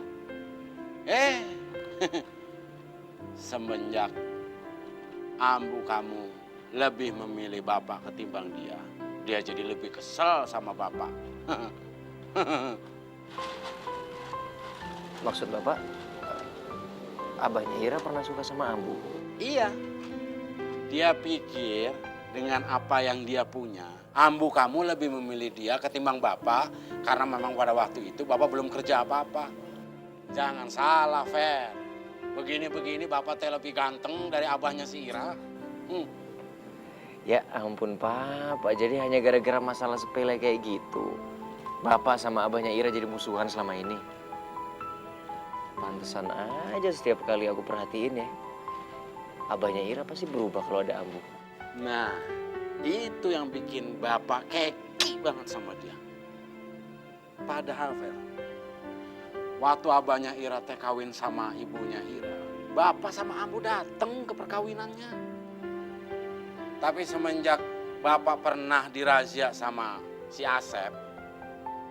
Semenjak ambu kamu lebih memilih Bapak ketimbang dia jadi lebih kesel sama Bapak. Maksud Bapak, abahnya Ira pernah suka sama Ambu? Iya, dia pikir dengan apa yang dia punya, ambu kamu lebih memilih dia ketimbang Bapak, karena memang pada waktu itu Bapak belum kerja apa-apa. Jangan salah, Fer. Begini-begini Bapak teh lebih ganteng dari abahnya si Ira. Ya ampun Papa, jadi hanya gara-gara masalah sepele kayak gitu Bapak sama abahnya Ira jadi musuhan selama ini. Pantesan aja setiap kali aku perhatiin ya, abahnya Ira pasti berubah kalau ada Ambu. Nah, Itu yang bikin bapak keki banget sama dia. Padahal, Fer, waktu abahnya Ira teh kawin sama ibunya Ira, bapak sama ambu dateng ke perkawinannya. Tapi semenjak bapak pernah dirazia sama si Asep,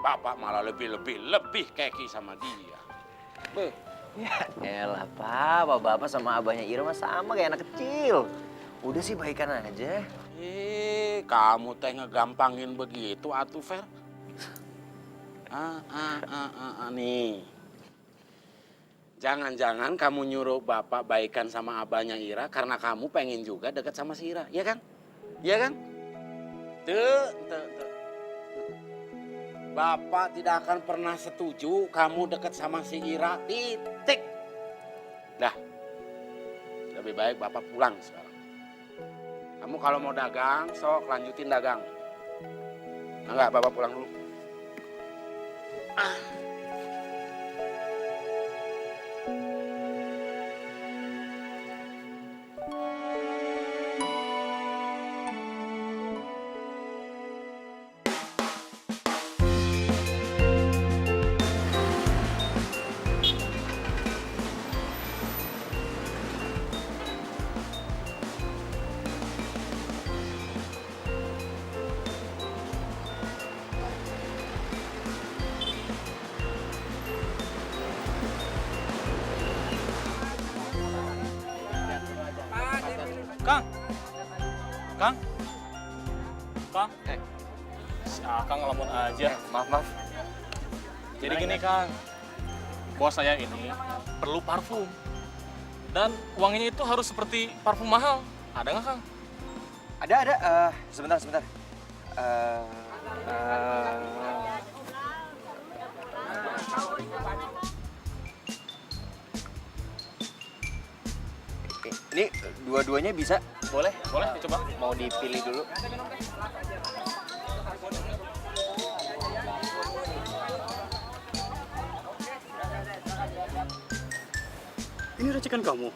bapak malah lebih keki sama dia. Beh. Ya elah Pak, bapak sama abahnya Ira mah sama kayak anak kecil. Udah sih baikan aja. Kamu teh ngegampangin begitu atuh, Fer. Nih. Jangan-jangan kamu nyuruh bapak baikan sama abahnya Ira karena kamu pengen juga dekat sama si Ira, ya kan? Iya kan? Tuh. Bapak tidak akan pernah setuju kamu dekat sama si Ira, titik. Dah, lebih baik bapak pulang sekarang. Kamu kalau mau dagang, sok lanjutin dagang. Enggak, bapak pulang dulu. Kang. Si Akang ngelamun aja. Maaf. Jadi gini Kang, bos saya ini perlu parfum. Dan wanginya itu harus seperti parfum mahal. Ada nggak Kang? Ada. Sebentar. Ini dua-duanya bisa? Boleh? Boleh dicoba? Mau dipilih dulu? Ini racikan kamu?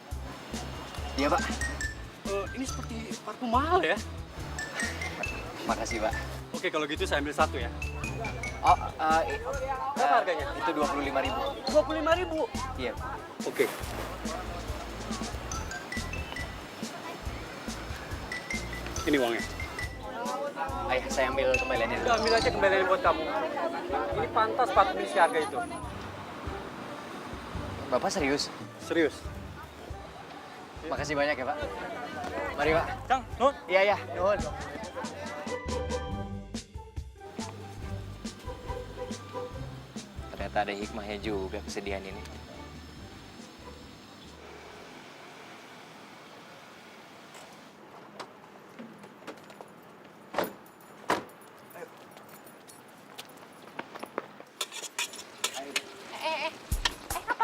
Iya, Pak. Ini seperti parfum mahal ya? Makasih, Pak. Oke, kalau gitu saya ambil satu ya. Oh, Berapa harganya? Itu 25.000. 25.000. Iya. Oke. Ini uangnya. Ayah, saya ambil kembaliannya dulu. Udah ambil aja kembalian buat kamu. Ini pantas parfum si harga itu. Bapak serius? Serius. Makasih banyak ya, Pak. Mari, Pak. Kang, Nun. Iya, nuhun. Ternyata ada hikmahnya juga kesedihan ini.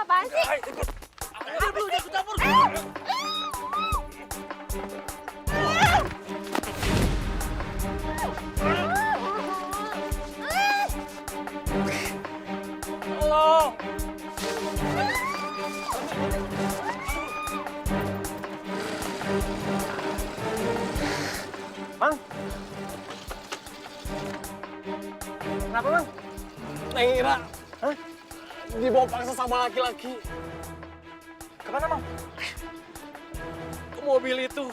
Apaan sih? Halo. Mang? Kenapa, Mang? Neng Ira. Hah? Dibawa paksa sama laki-laki. Kemana, Mang? Ke mobil itu.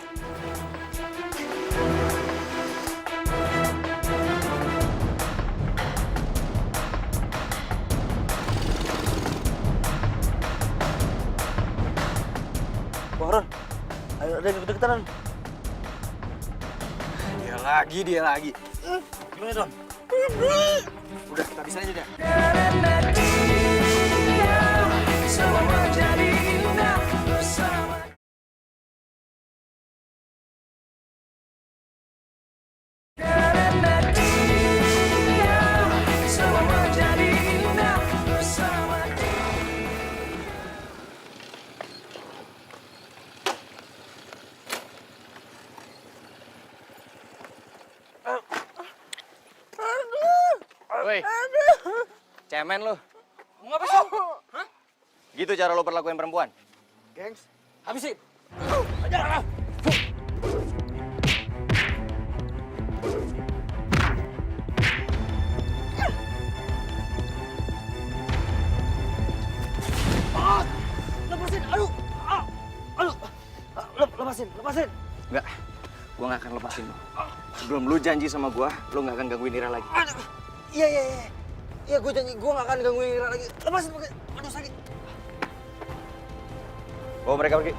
Baron, ayo ada deket-deketan. Dia lagi. Gimana, Don? Udah, kita bisa aja deh. Karena dia semua jadi indah bersama. Karena dia semua jadi indah bersama dia. Woi, cemen lu. Mau ngapa sih? Hah? Gitu cara lo perlakuin perempuan? Gengs, Habisin. lepasin. Enggak, gue nggak akan lepasin lo. Sebelum lu janji sama gue, lu nggak akan gangguin Ira lagi. Aduh, iya. Iya, gue janji gue gak akan gangguin Ira lagi. Lepasin, aduh sakit. Bawa mereka pergi.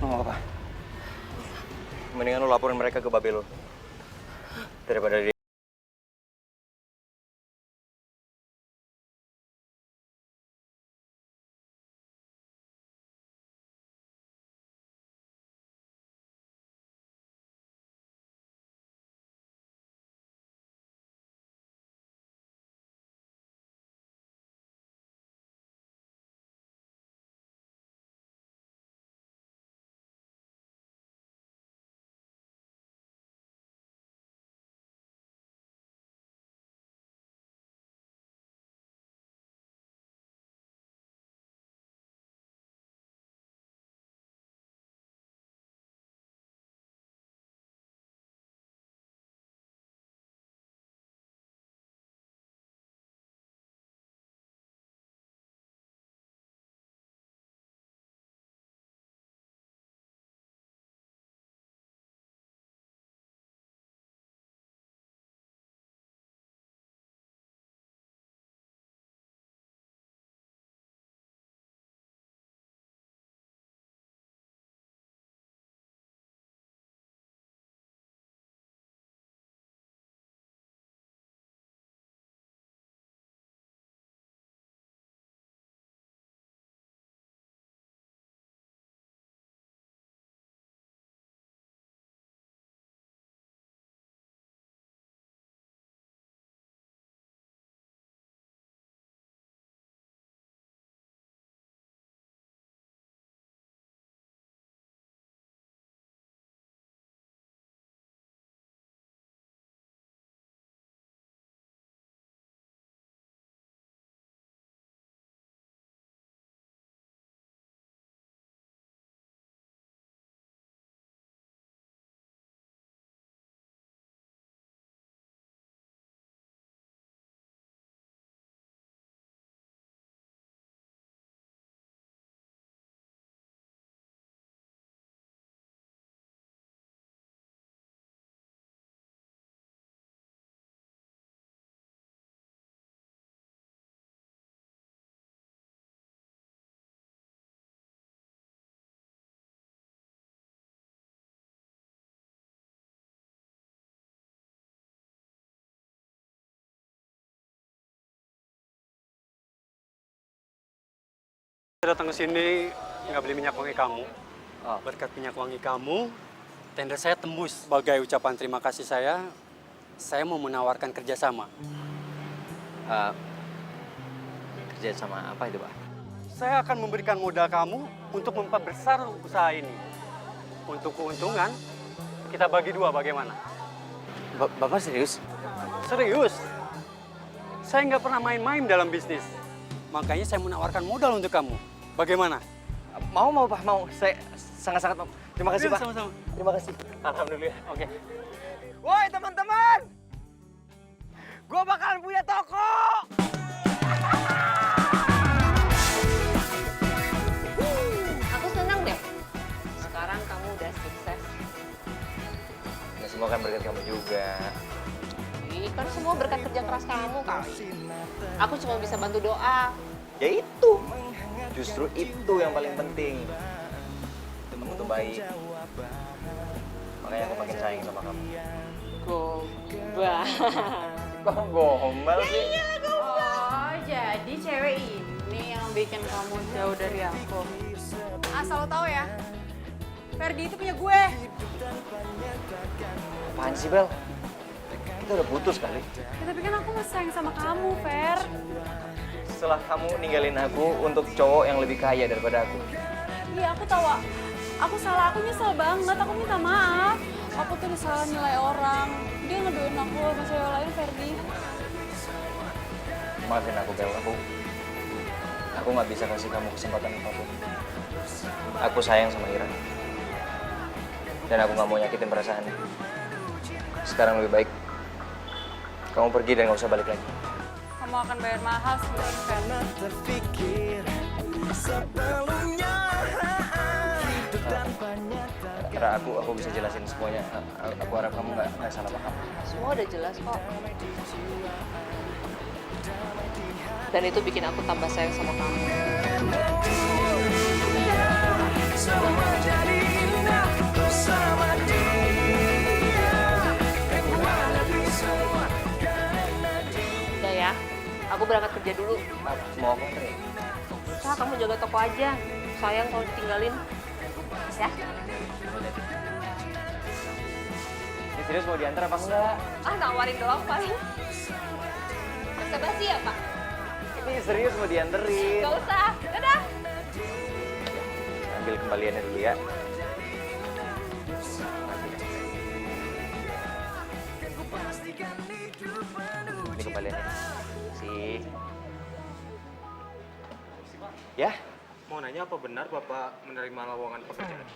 Mau apa? Mendingan lu laporin mereka ke Babel lo. Daripada dia. Saya datang ke sini nggak beli minyak wangi kamu. Berkat minyak wangi kamu, tender saya tembus. Sebagai ucapan terima kasih saya mau menawarkan kerjasama. Kerjasama apa itu, Pak? Saya akan memberikan modal kamu untuk memperbesar usaha ini. Untuk keuntungan, kita bagi dua bagaimana? Bapak serius? Serius? Saya nggak pernah main-main dalam bisnis. Makanya saya menawarkan modal untuk kamu. Bagaimana? Mau Pak, mau. Saya sangat-sangat mau. Terima kasih, Pak. Sama-sama. Terima kasih. Alhamdulillah. Oke. Woi, teman-teman! Gua bakalan punya toko! Aku senang deh. Sekarang kamu udah sukses. Ya, semua kan berkat kamu juga. Ini kan semua berkat kerja keras kamu kali. Aku cuma bisa bantu doa. Ya itu. Justru itu yang paling penting. Kamu tuh baik. Makanya aku makin sayang sama kamu. Gombal. Kok gombal sih? Oh, jadi cewek ini yang bikin kamu jauh dari aku. Asal lo tahu ya, Ferdi itu punya gue. Apaan sih, Bel? Kita udah putus kali. Ya, tapi kan aku masih sayang sama kamu, Fer. Setelah kamu ninggalin aku untuk cowok yang lebih kaya daripada aku. Iya, aku tahu. Aku salah, aku nyesel banget. Aku minta maaf. Aku tuh salah nilai orang. Dia ngedoain aku sama cewek lain, Ferdi. Maafin aku, Bel. Aku nggak bisa kasih kamu kesempatan apapun. Aku sayang sama Ira. Dan aku nggak mau nyakitin perasaannya. Sekarang lebih baik kamu pergi dan nggak usah balik lagi. Kamu akan bayar mahal sih, Fer. Ra, aku bisa jelasin semuanya. Aku harap kamu nggak salah paham. Semua udah jelas kok. Dan itu bikin aku tambah sayang sama kamu. Semua jadi indah bersama dia. Menghadapi semua karena dia. Udah ya, aku berangkat kerja dulu. Mau aku anterin? Usah, kamu jaga toko aja. Sayang kalau ditinggalin. Ya? Ini serius mau diantar apa enggak? Ah, nawarin doang paling. Masa basi ya, Pak? Ini serius mau dianterin. Gak usah. Dadah. Ambil kembaliannya dulu ya. Ini kembaliannya. Sih. Ya? Mau nanya apa benar Bapak menerima lowongan pekerjaan?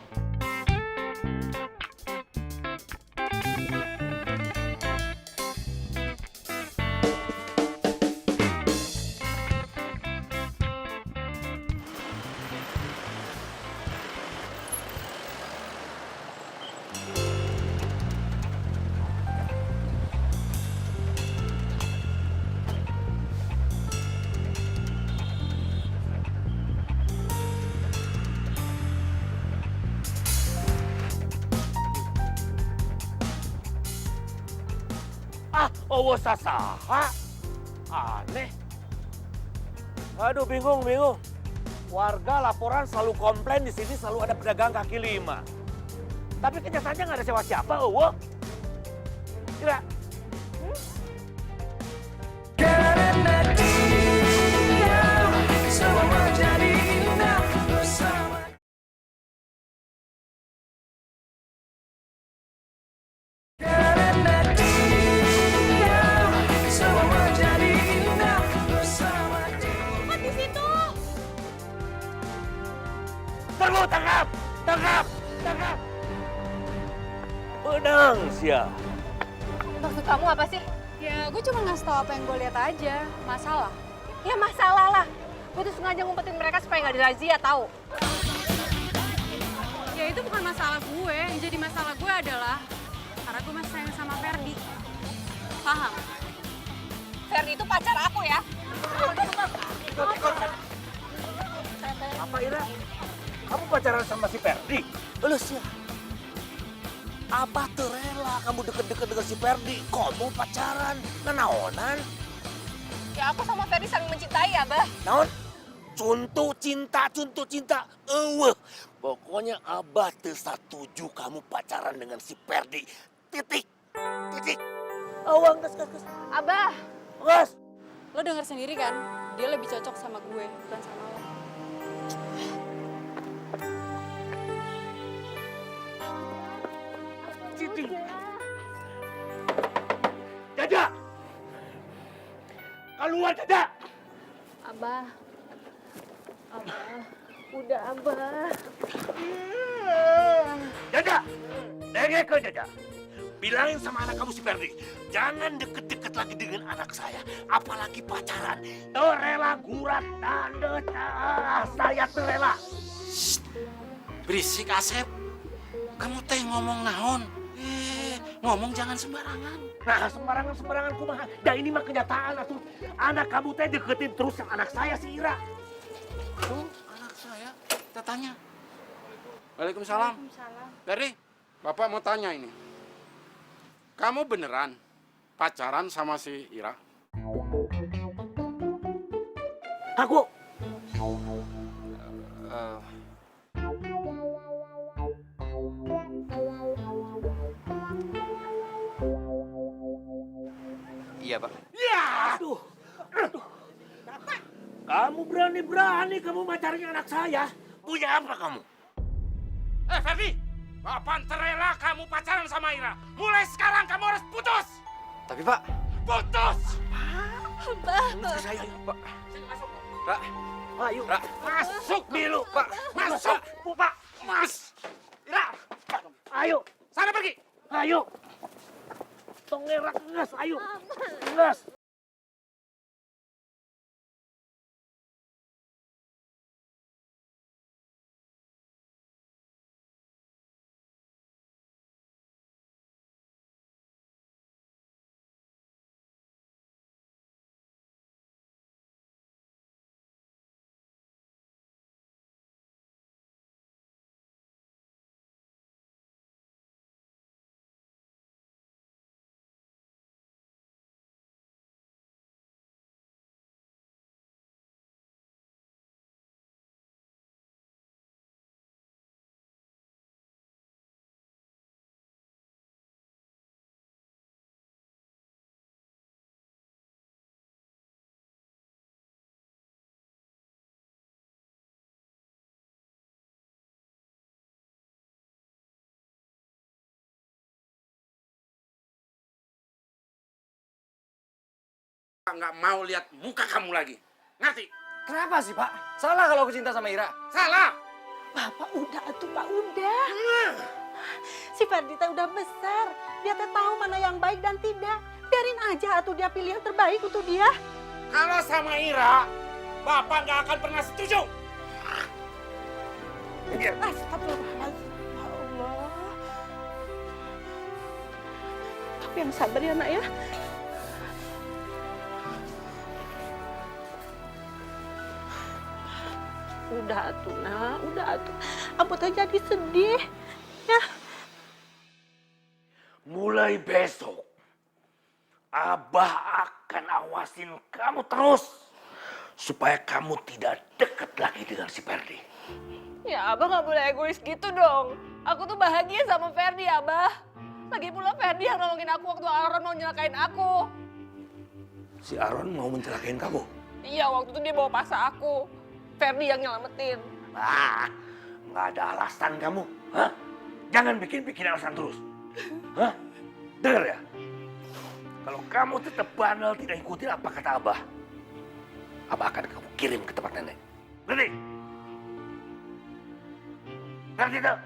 Oh, sasaha. Aneh. Aduh, bingung. Warga laporan selalu komplain di sini selalu ada pedagang kaki lima. Tapi kenyataannya nggak ada siapa-siapa, Kira. Karena dia semua jadi indah bersama. Karena dia semua jadi indah bersama dia. Cepat di situ. Tunggu, tangkap. Benang, sia. Maksud kamu apa sih? Ya, gue cuma ngasih tau apa yang gue lihat aja. Masalah. Ya masalah lah. Gue tuh sengaja ngumpetin mereka supaya nggak dirazia, tahu? Ya itu bukan masalah gue. Yang jadi masalah gue adalah karena gue masih sayang sama Ferdi. Paham? Ferdi itu pacar aku ya. Apa, Ira? Kamu pacaran sama si Ferdi? Lu sih. Abah tuh rela kamu deket-deket dengan si Ferdi. Kamu pacaran, naonan. Ya aku sama Ferdi saling mencintai ya, Bah. Naon? Cuntu cinta. Pokoknya Abah tuh setuju kamu pacaran dengan si Ferdi. Titik. Awang, gas. Abah. Gas. Lo denger sendiri kan, dia lebih cocok sama gue, bukan sama lo. Jaja! Keluar, Jaja! Abah. Udah, Abah. Jaja! Dengek ke Jaja. Bilangin sama anak kamu si Ferdi, jangan deket-deket lagi dengan anak saya, apalagi pacaran. Tuh rela gurat tanda saya tuh rela. Berisik Asep. Kamu teh ngomong naon? Ngomong jangan sembarangan. Nah, sembarangan kumaha. Ya ini mah kenyataan atuh. Anak kamu teh deketin terus yang anak saya si Ira. Tuh, anak saya. Kita tanya. Waalaikumsalam. Ferdi, Bapak mau tanya ini. Kamu beneran pacaran sama si Ira? Aku. Iya, Pak. Ya, aduh. Kamu berani-berani kamu pacarnya anak saya. Punya apa kamu? Ferdi, Bapak terela kamu pacaran sama Ira. Mulai sekarang kamu harus putus. Tapi, Pak. Putus. Istri saya, Pak. Pak. Ayo. Pak. Masuk dulu, Pak. Masuk, Pak. Mas. Ira. Ayo. Sana pergi. Ayo. Tongerak ngas, ayo. Ngas. Nggak mau lihat muka kamu lagi. Ngerti? Kenapa sih, Pak? Salah kalau aku cinta sama Ira. Salah. Bapak udah atuh Pak, udah. Si Ferdi teh udah besar. Dia teh tahu mana yang baik dan tidak. Biarin aja atuh dia pilih yang terbaik untuk dia. Kalau sama Ira, Bapak nggak akan pernah setuju. Astagfirullahaladzim. Ya Allah. Tapi yang sabar ya, Nak ya. Udah atuh, Nak. Udah atuh. Ampun teh jadi sedih. Ya. Mulai besok, Abah akan awasin kamu terus. Supaya kamu tidak dekat lagi dengan si Ferdi. Ya Abah nggak boleh egois gitu dong. Aku tuh bahagia sama Ferdi, Abah. Lagi pula Ferdi yang nolongin aku waktu Aaron mau nyelakain aku. Si Aaron mau mencelakain kamu? Iya, waktu itu dia bawa paksa aku. Ferdi yang nyelamatin. Ah, nggak ada alasan kamu. Hah? Jangan bikin alasan terus. Hah? Dengar ya? Kalau kamu tetap bandel tidak ikutin apa kata Abah, Abah akan kamu kirim ke tempat nenek. Ngerti? Ngerti tak?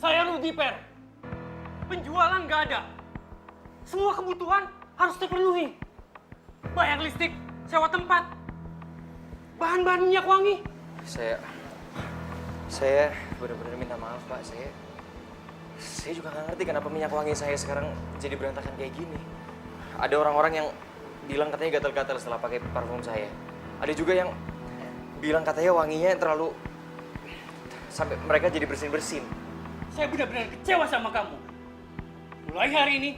Saya rugi, Per. Penjualan nggak ada. Semua kebutuhan harus terpenuhi. Bayar listrik, sewa tempat, bahan-bahan minyak wangi. Saya benar-benar minta maaf, Pak. Saya juga nggak ngerti kenapa minyak wangi saya sekarang jadi berantakan kayak gini. Ada orang-orang yang bilang katanya gatal-gatal setelah pakai parfum saya. Ada juga yang bilang katanya wanginya terlalu sampai mereka jadi bersin-bersin. Saya benar-benar kecewa sama kamu. Mulai hari ini,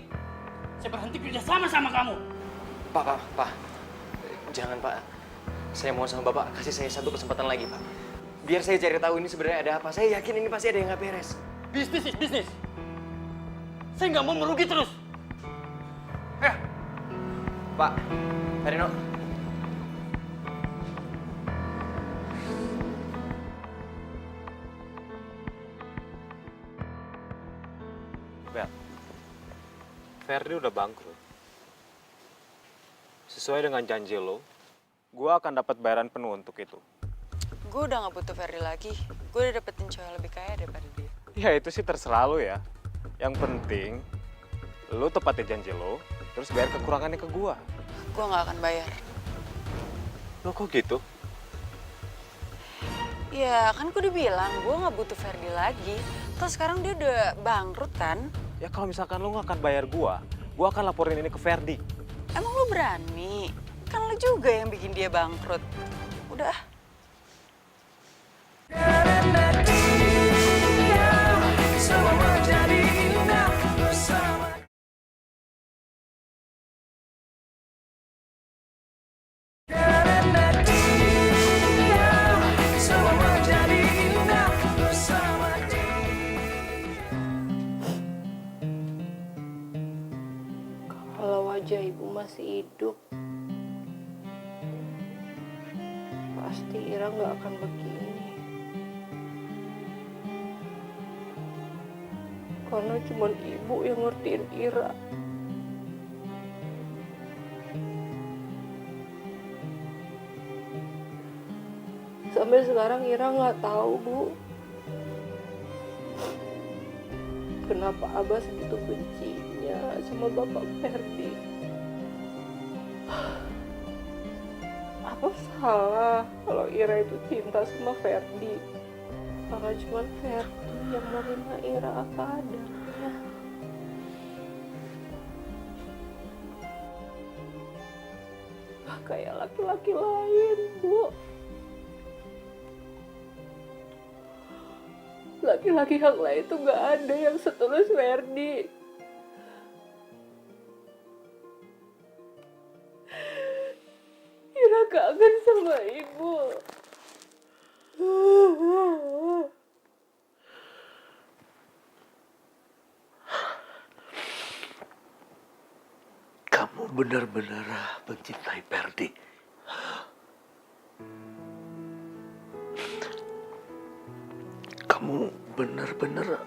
saya berhenti kerja sama kamu. Pak. Jangan, Pak. Saya mau sama Bapak kasih saya satu kesempatan lagi, Pak. Biar saya cari tahu ini sebenarnya ada apa. Saya yakin ini pasti ada yang nggak beres. Bisnis is bisnis. Saya nggak mau merugi terus. Pak, Herino. Bel, Ferdi udah bangkrut. Sesuai dengan janji lo, gue akan dapat bayaran penuh untuk itu. Gue udah gak butuh Ferdi lagi. Gue udah dapetin cewek lebih kaya daripada dia. Ya itu sih terserah lo ya. Yang penting, lo tepatin janji lo, terus bayar kekurangannya ke gue. Gue gak akan bayar. Lo kok gitu? Ya kan gue udah bilang, gue gak butuh Ferdi lagi. Terus sekarang dia udah bangkrut kan? Ya kalau misalkan lo gak akan bayar gue akan laporin ini ke Ferdi. Emang lo berani? Kan lo juga yang bikin dia bangkrut. Udah. Karena dia semua menjadi indah bersama. Karena dia semua menjadi indah bersama dia. Kalau wajah ibu masih hidup, pasti Ira nggak akan begini. Karena cuma ibu yang ngertiin Ira. Sampai sekarang Ira nggak tahu, Bu. Kenapa Abah segitu bencinya sama Bapak Ferdi? Apa salah kalau Ira itu cinta sama Ferdi? Karena cuma Ferdi yang menerima Ira apa adanya. Kayak laki-laki lain, Bu. Laki-laki yang lain tuh gak ada yang setulus Ferdi. Ira kangen sama ibu. Kamu benar-benar mencintai Ferdi. Kamu benar-benar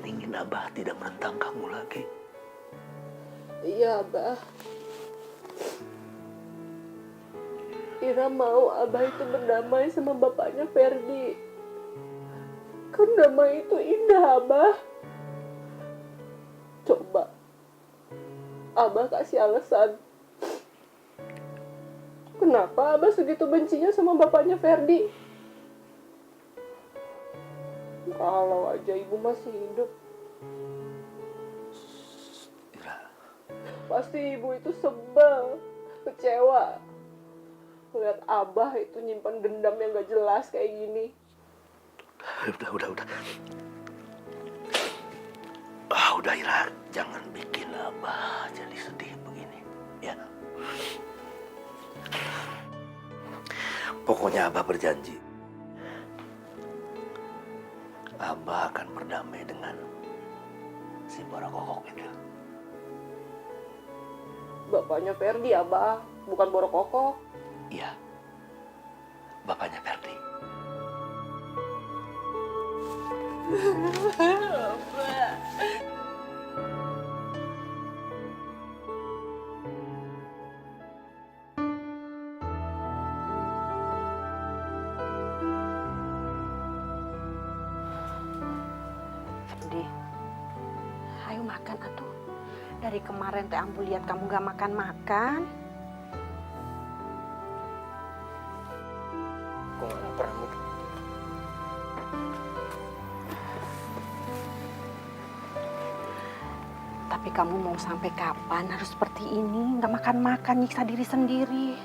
ingin Abah tidak menentang kamu lagi. Iya, Abah. Ira mau Abah itu berdamai sama bapaknya Ferdi. Kan damai itu indah, Abah. Coba Abah kasih alasan. Kenapa Abah segitu bencinya sama bapaknya Ferdi? Kalau aja ibu masih hidup, pasti ibu itu sebel, kecewa. Lihat Abah itu nyimpan dendam yang gak jelas kayak gini. Udah. Udah Ira, jangan bikin Abah jadi sedih begini, ya. Pokoknya Abah berjanji, Abah akan berdamai dengan si Borokokok itu. Bapaknya Ferdi, Abah, bukan Borokokok. Iya, bapaknya Ferdi. Ferdi, ayo makan atuh. Dari kemarin teh Ambu lihat kamu gak makan-makan. Gue gak lapar, Ambu. Tapi kamu mau sampai kapan harus seperti ini? Gak makan-makan, nyiksa diri sendiri.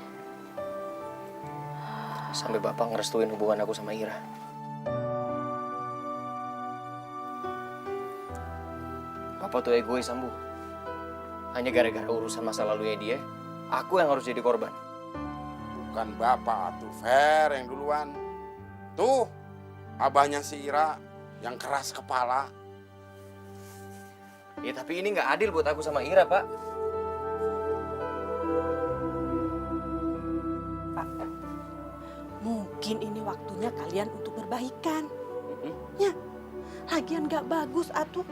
Sampai Bapak ngerestuin hubungan aku sama Ira. Bapak tuh egois, Ambu. Hanya gara-gara urusan masa lalunya dia, aku yang harus jadi korban. Bukan bapak tuh, Fer yang duluan. Tuh, abahnya si Ira yang keras kepala. Ya tapi ini nggak adil buat aku sama Ira, Pak. Mungkin ini waktunya kalian untuk berbaikan. Ya, lagian gak bagus atuh.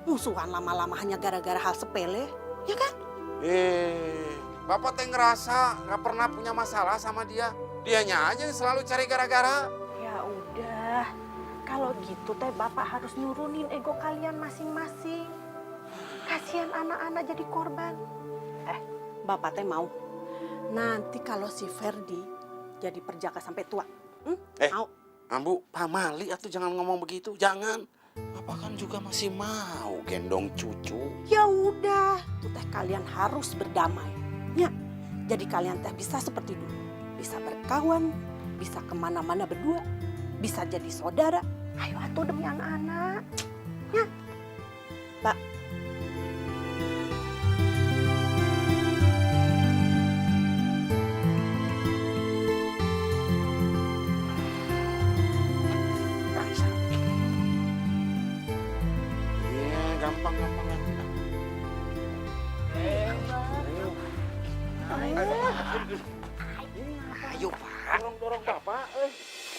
Musuhan lama-lama hanya gara-gara hal sepele, ya kan? Bapak teh ngerasa nggak pernah punya masalah sama dia. Dianya aja yang selalu cari gara-gara. Ya udah, kalau gitu teh Bapak harus nurunin ego kalian masing-masing. Kasihan anak-anak jadi korban. Bapak teh mau nanti kalau si Ferdi jadi perjaka sampai tua. Mau? Ambu, Pak Mali atuh jangan ngomong begitu, jangan. Bapak kan juga masih mau gendong cucu. Ya udah, tuh teh kalian harus berdamai. Ya, jadi kalian teh bisa seperti dulu. Bisa berkawan, bisa kemana-mana berdua, bisa jadi saudara. Ayo atuh demi anak-anak. Ya, Pak. Gampang. Ayo, Pak. Dorong Bapak.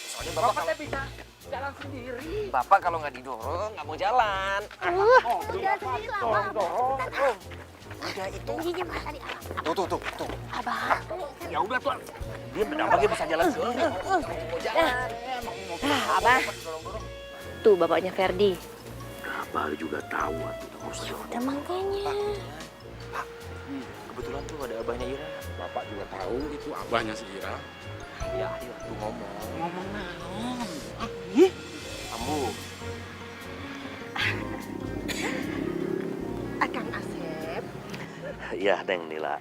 Soalnya Bapak bisa jalan sendiri. Bapak kalau nggak didorong nggak mau jalan. Udah sendiri lah, dorong. Udah itu. Tuh. Abah. Ya udah tuh. Dia dampaknya bisa jalan sendiri. Mau jalan. Abah. Tuh bapaknya Ferdi. Abah juga tahu atuh. Udah makanya. Kebetulan tuh ada abahnya Ira. Bapak juga tahu itu abahnya si Ira. Ya, ayo tuh ngomong. Ngomong naon? Kamu. Akang Asep, Ya, Neng Nila.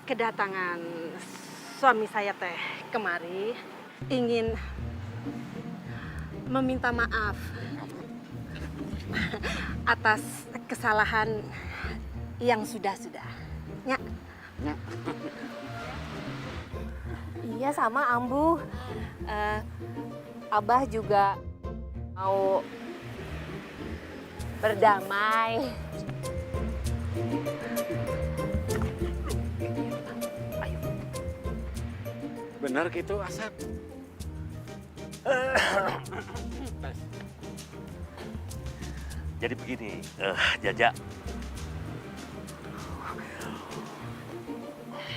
kedatangan suami saya teh kemari ingin meminta maaf atas kesalahan yang sudah-sudah. Ya. Iya sama Ambu. Abah juga mau berdamai. Benar gitu, Asep. Jadi begini, Jaja.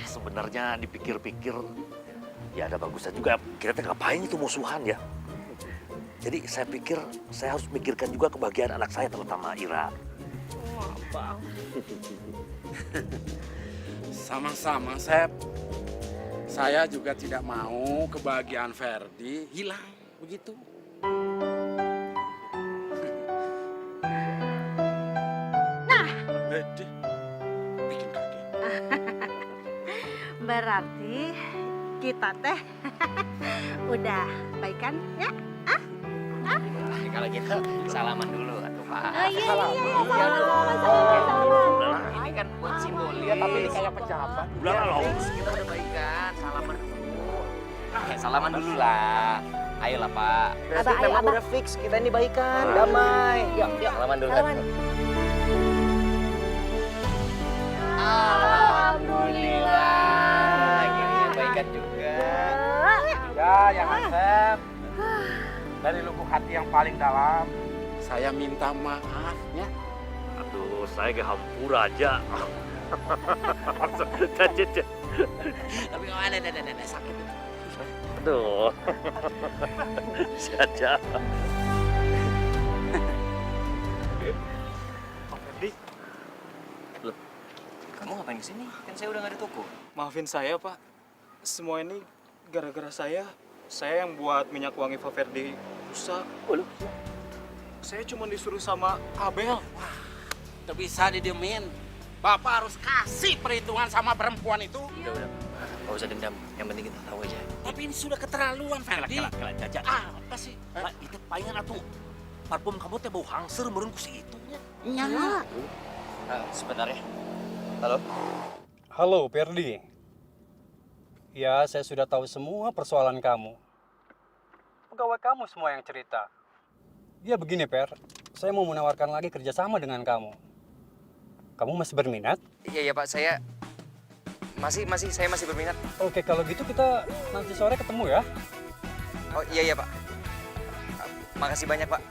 Sebenarnya dipikir-pikir, ya ada bagusnya juga. Kita teh ngapain itu musuhan ya? Jadi saya pikir saya harus mikirkan juga kebahagiaan anak saya, terutama Ira. Bang. Sama-sama, Sep. Saya juga tidak mau kebahagiaan Ferdi hilang begitu. Nah, bikin kaget. berarti kita teh udah baikan ya? Kalau gitu salaman dulu atuh, Pak. Salaman. Ini kan buat simbol. Iya, tapi ini kayak pejabat. Udah loh. Kita udah baikan, salaman dulu. Salaman dulu lah. Ayolah, Pak. Berarti memang udah fix kita ini baikan, damai. Yuk, salaman dulu. Alhamdulillah. Akhirnya baikan juga. Ya, yang Asep. Dari lubuk hati yang paling dalam, saya minta maaf ya. Aduh, saya ke hampura aja. Tapi nggak ada sakit itu. Aduh. Jaja. Loh, kamu ngapain kesini? Kan saya udah nggak di toko. Maafin saya, Pak. Semua ini gara-gara saya. Saya yang buat minyak wangi Pak Ferdi rusak. Saya cuma disuruh sama Abel. Tidak bisa didiemin. Bapak harus kasih perhitungan sama perempuan itu. Udah. Nggak usah dendam. Yang penting kita tahu aja. Tapi ini sudah keterlaluan, Ferdi. Kelak, Jaja. Apa sih? Lah, itu palingan atuh. Parfum kamu teh bau hangser meureun ku si itu nya. Nya. Sebentar ya. Halo? Halo, Ferdi. Ya, saya sudah tahu semua persoalan kamu. Pegawai kamu semua yang cerita. Ya begini, Per. Saya mau menawarkan lagi kerjasama dengan kamu. Kamu masih berminat? Iya Pak, saya masih berminat. Oke, kalau gitu kita nanti sore ketemu ya. Oh iya Pak. Makasih banyak Pak.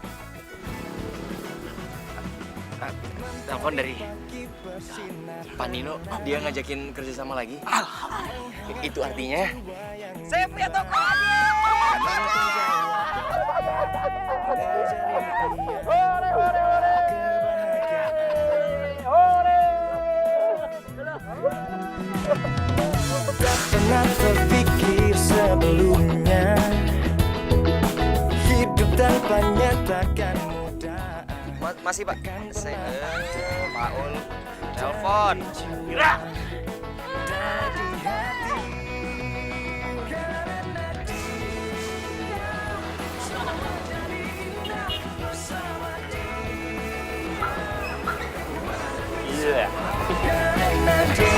Telepon dari Pak Nino, dia ngajakin kerjasama lagi. Itu artinya saya punya toko lagi. Tak pernah terpikir sebelumnya, hidup tanpanya takkan mudah. Masih Pak, saya Paul telepon. Ira! Iya. Karena dia